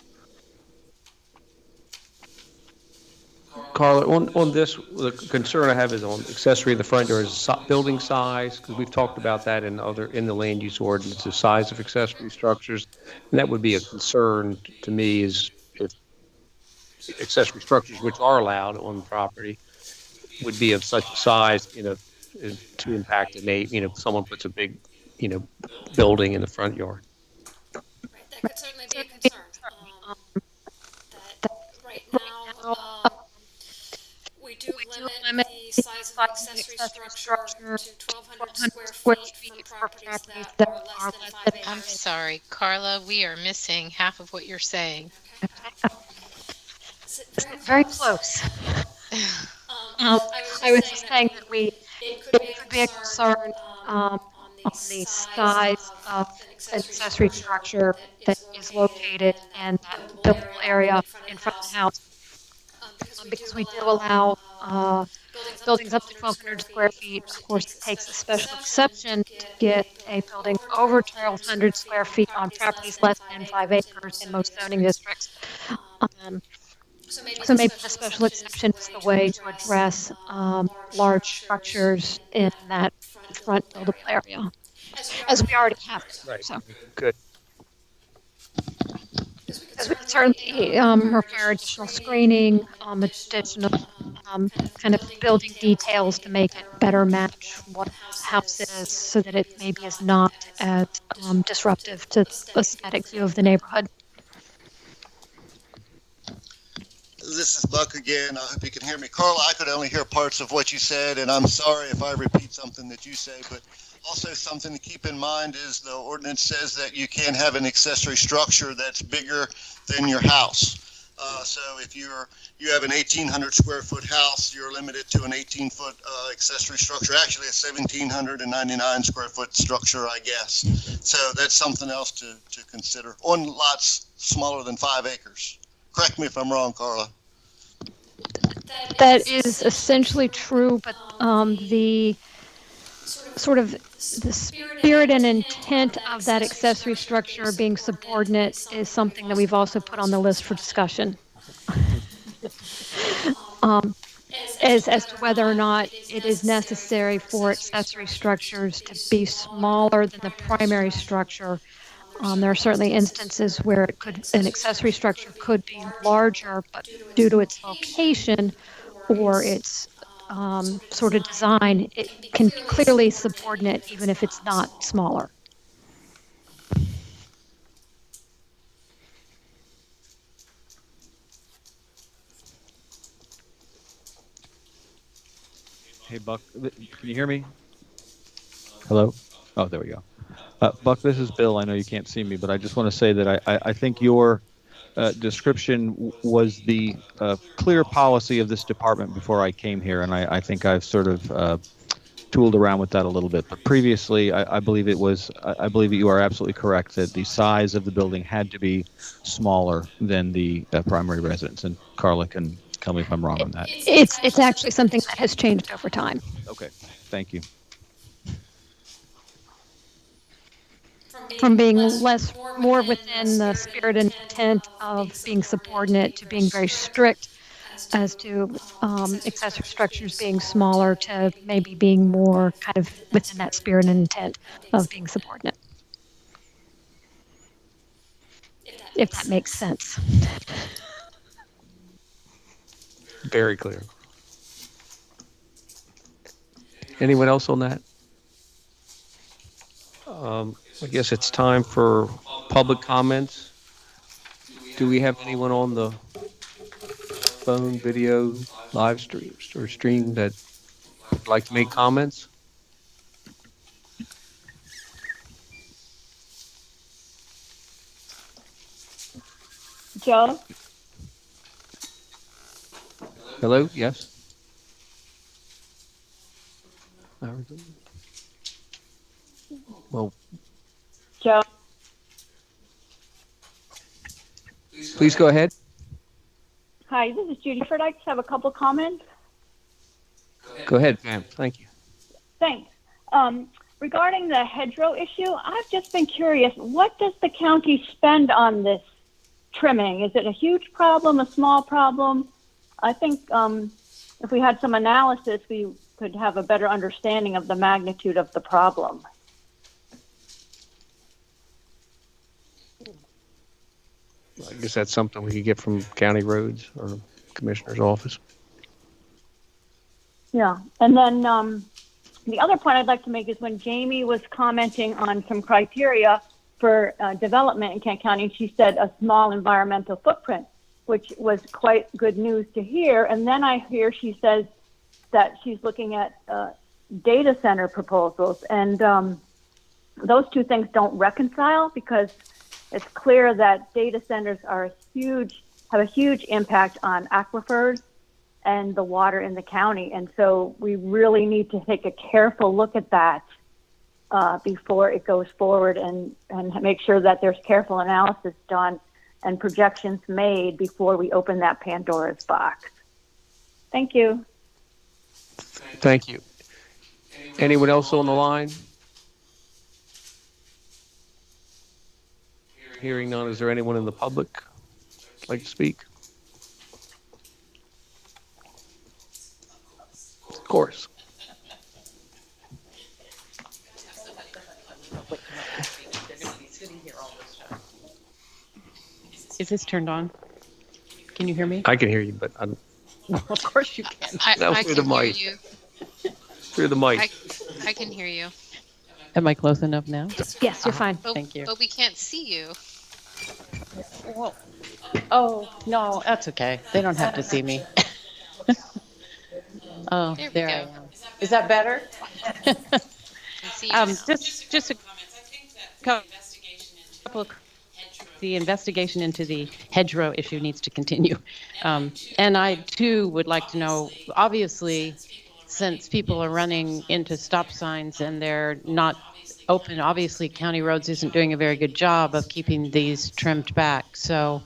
Carla, on this, the concern I have is on accessory in the front yard is building size, because we've talked about that in the land use ordinance, the size of accessory structures. And that would be a concern to me, is if accessory structures which are allowed on the property would be of such a size, to impact if someone puts a big, building in the front yard. Right, that could certainly be a concern. That right now, we do limit the size of accessory structure to 1,200 square feet for properties that are less than 5 acres. I'm sorry, Carla, we are missing half of what you're saying. Very close. I was just saying that it could be a concern on the size of an accessory structure that is located in that buildable area in front of the house. Because we do allow buildings up to 1,200 square feet. Of course, it takes a special exception to get a building over 1,200 square feet on properties less than 5 acres in most zoning districts. So maybe the special exception is the way to address large structures in that front buildable area, as we already have it. Right. So. Good. Because we could certainly require additional screening, additional kind of building details to make it better match what the house is, so that it maybe is not as disruptive to the aesthetic view of the neighborhood. This is Buck again. I hope you can hear me. Carla, I could only hear parts of what you said, and I'm sorry if I repeat something that you say, but also something to keep in mind is the ordinance says that you can't have an accessory structure that's bigger than your house. So if you have an 1,800 square foot house, you're limited to an 18-foot accessory structure, actually a 1,799 square foot structure, I guess. So that's something else to consider on lots smaller than 5 acres. Correct me if I'm wrong, Carla. That is essentially true, but the spirit and intent of that accessory structure being subordinate is something that we've also put on the list for discussion. As to whether or not it is necessary for accessory structures to be smaller than the primary structure. There are certainly instances where an accessory structure could be larger, but due to its location or its sort of design, it can be clearly subordinate even if it's not smaller. Hey, Buck, can you hear me? Hello? Oh, there we go. Buck, this is Bill. I know you can't see me, but I just want to say that I think your description was the clear policy of this department before I came here, and I think I've sort of tooled around with that a little bit. But previously, I believe it was, I believe that you are absolutely correct that the size of the building had to be smaller than the primary residence. And Carla can tell me if I'm wrong on that. It's actually something that has changed over time. Okay, thank you. From being more within the spirit and intent of being subordinate to being very strict as to accessory structures being smaller to maybe being more kind of within that spirit and intent of being subordinate. If that makes sense. Very clear. Anyone else on that? I guess it's time for public comments. Do we have anyone on the phone, video, live stream that would like to make comments? Joe? Hello? Yes? Well, Joe? please go ahead. Hi, this is Judy Ford. I just have a couple comments. Go ahead, ma'am. Thank you. Thanks. Regarding the hedgerow issue, I've just been curious, what does the county spend on this trimming? Is it a huge problem, a small problem? I think if we had some analysis, we could have a better understanding of the magnitude of the problem. I guess that's something we could get from county roads or commissioner's office. Yeah, and then the other point I'd like to make is when Jamie was commenting on some criteria for development in Kent County, she said a small environmental footprint, which was quite good news to hear. And then I hear she says that she's looking at data center proposals, and those two things don't reconcile because it's clear that data centers have a huge impact on aquifers and the water in the county. And so we really need to take a careful look at that before it goes forward and make sure that there's careful analysis done and projections made before we open that Pandora's box. Thank you. Thank you. Anyone else on the line? Hearing none, is there anyone in the public who'd like to speak? Of course. Is this turned on? Can you hear me? I can hear you, but I'm Well, of course you can. I through the mic. Through the mic. I can hear you. Am I close enough now? Yes, you're fine. Thank you. But we can't see you. Well, oh, no, that's okay. They don't have to see me. Oh, there I am. Is that better? Just a couple of the investigation into the hedgerow issue needs to continue. And I, too, would like to know, obviously, since people are running into stop signs and they're not open, obviously, County Roads isn't doing a very good job of keeping these trimmed back. So,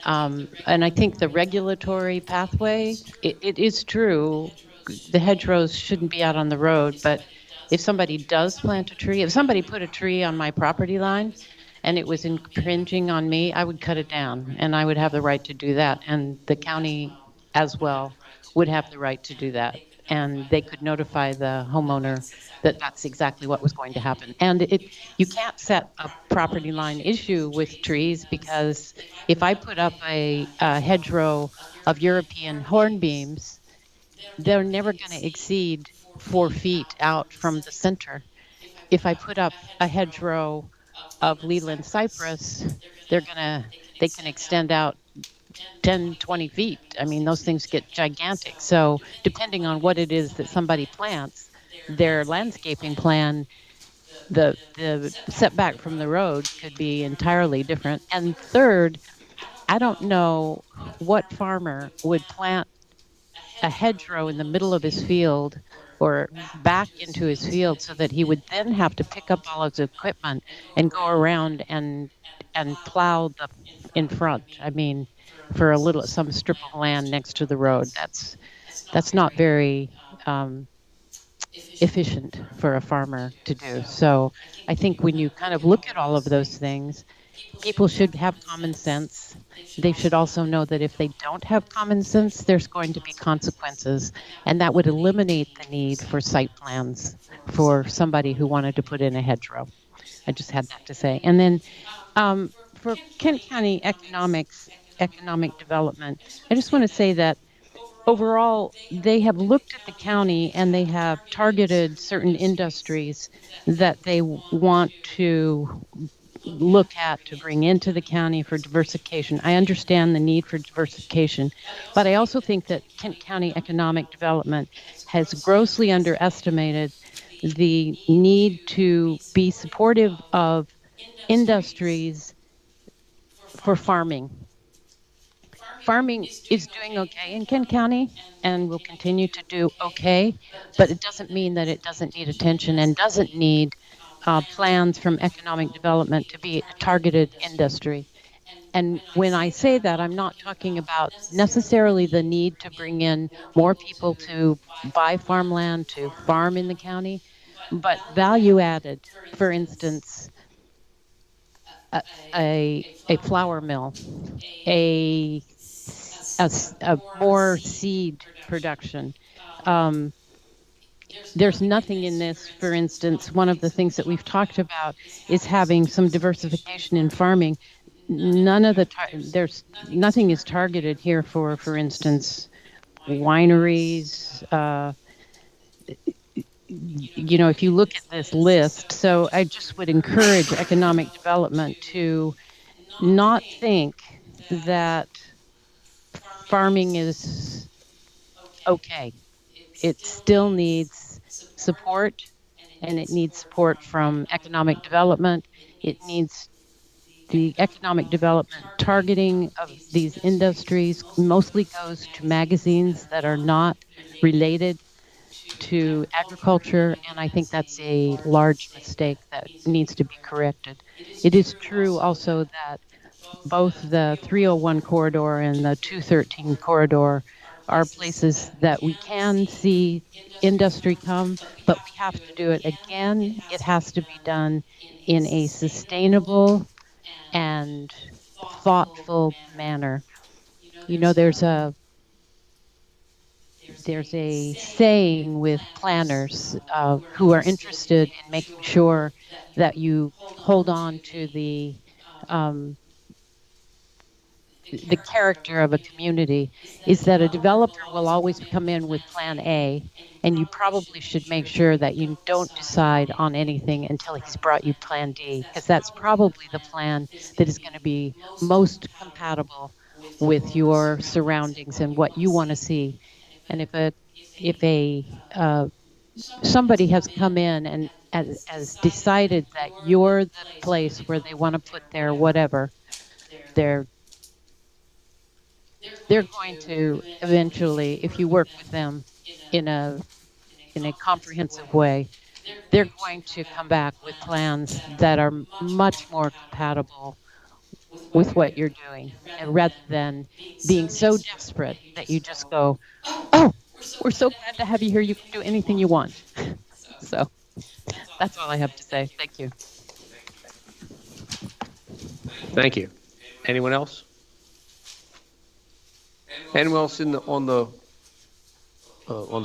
and I think the regulatory pathway, it is true, the hedgerows shouldn't be out on the road, but if somebody does plant a tree, if somebody put a tree on my property line, and it was infringing on me, I would cut it down, and I would have the right to do that. And the county as well would have the right to do that. And they could notify the homeowner that that's exactly what was going to happen. And you can't set a property line issue with trees, because if I put up a hedgerow of European hornbeams, they're never going to exceed 4 feet out from the center. If I put up a hedgerow of Leland cypress, they can extend out 10, 20 feet. I mean, those things get gigantic. So depending on what it is that somebody plants, their landscaping plan, the setback from the road could be entirely different. And third, I don't know what farmer would plant a hedgerow in the middle of his field or back into his field so that he would then have to pick up all his equipment and go around and plow the in front. I mean, for some strip of land next to the road, that's not very efficient for a farmer to do. So I think when you kind of look at all of those things, people should have common sense. They should also know that if they don't have common sense, there's going to be consequences, and that would eliminate the need for site plans for somebody who wanted to put in a hedgerow. I just had that to say. And then for Kent County economic development, I just want to say that overall, they have looked at the county and they have targeted certain industries that they want to look at to bring into the county for diversification. I understand the need for diversification, but I also think that Kent County economic development has grossly underestimated the need to be supportive of industries for farming. Farming is doing okay in Kent County and will continue to do okay, but it doesn't mean that it doesn't need attention and doesn't need plans from economic development to be a targeted industry. And when I say that, I'm not talking about necessarily the need to bring in more people to buy farmland, to farm in the county, but value added. For instance, a flour mill, a more seed production. There's nothing in this. For instance, one of the things that we've talked about is having some diversification in farming. There's nothing is targeted here for instance, wineries. If you look at this list, so I just would encourage economic development to not think that farming is okay. It still needs support, and it needs support from economic development. It needs the economic development targeting of these industries mostly goes to magazines that are not related to agriculture, and I think that's a large mistake that needs to be corrected. It is true also that both the 301 corridor and the 213 corridor are places that we can see industry come, but we have to do it again. It has to be done in a sustainable and thoughtful manner. There's a saying with planners who are interested in making sure that you hold on to the character of a community, is that a developer will always come in with plan A, and you probably should make sure that you don't decide on anything until he's brought you plan D, because that's probably the plan that is going to be most compatible with your surroundings and what you want to see. And if somebody has come in and has decided that you're the place where they want to put their whatever, they're going to eventually, if you work with them in a comprehensive way, they're going to come back with plans that are much more compatible with what you're doing, and rather than being so desperate that you just go, "Oh, we're so glad to have you here. You can do anything you want." So that's all I have to say. Thank you. Thank you. Anyone else? Anyone else on the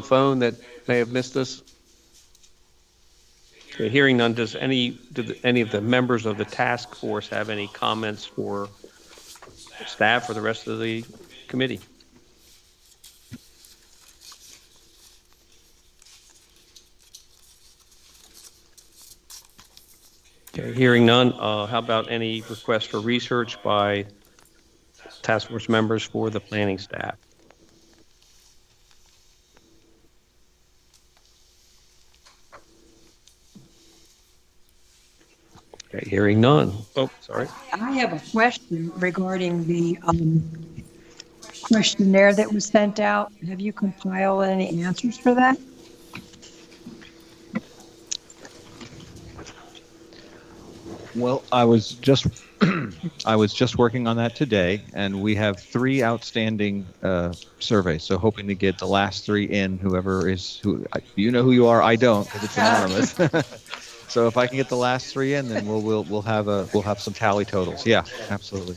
phone that may have missed us? Okay, hearing none, do any of the members of the task force have any comments for staff or the rest of the committee? Okay, hearing none, how about any requests for research by task force members for the planning staff? Okay, hearing none. Oh, sorry. I have a question regarding the questionnaire that was sent out. Have you compiled any answers for that? Well, I was just I was just working on that today, and we have 3 outstanding surveys. So hoping to get the last 3 in. Whoever is you know who you are. I don't, because it's anonymous. So if I can get the last 3 in, then we'll have some tally totals. Yeah, absolutely.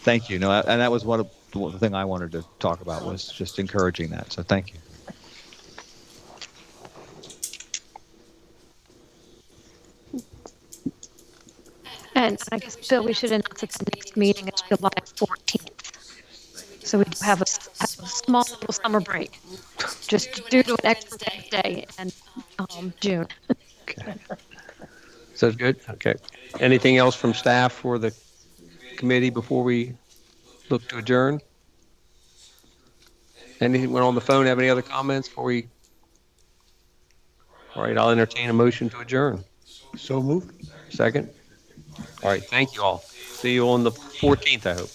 Thank you. No, and that was the thing I wanted to talk about, was just encouraging that. So thank you. And I guess, Bill, we should announce that the next meeting is July 14th. So we do have a small little summer break, just due to an extra Wednesday in June. Okay. Sounds good? Okay. Anything else from staff for the committee before we look to adjourn? Anyone on the phone have any other comments before we? All right, I'll entertain a motion to adjourn. So moved. Second? All right, thank you all. See you on the 14th, I hope.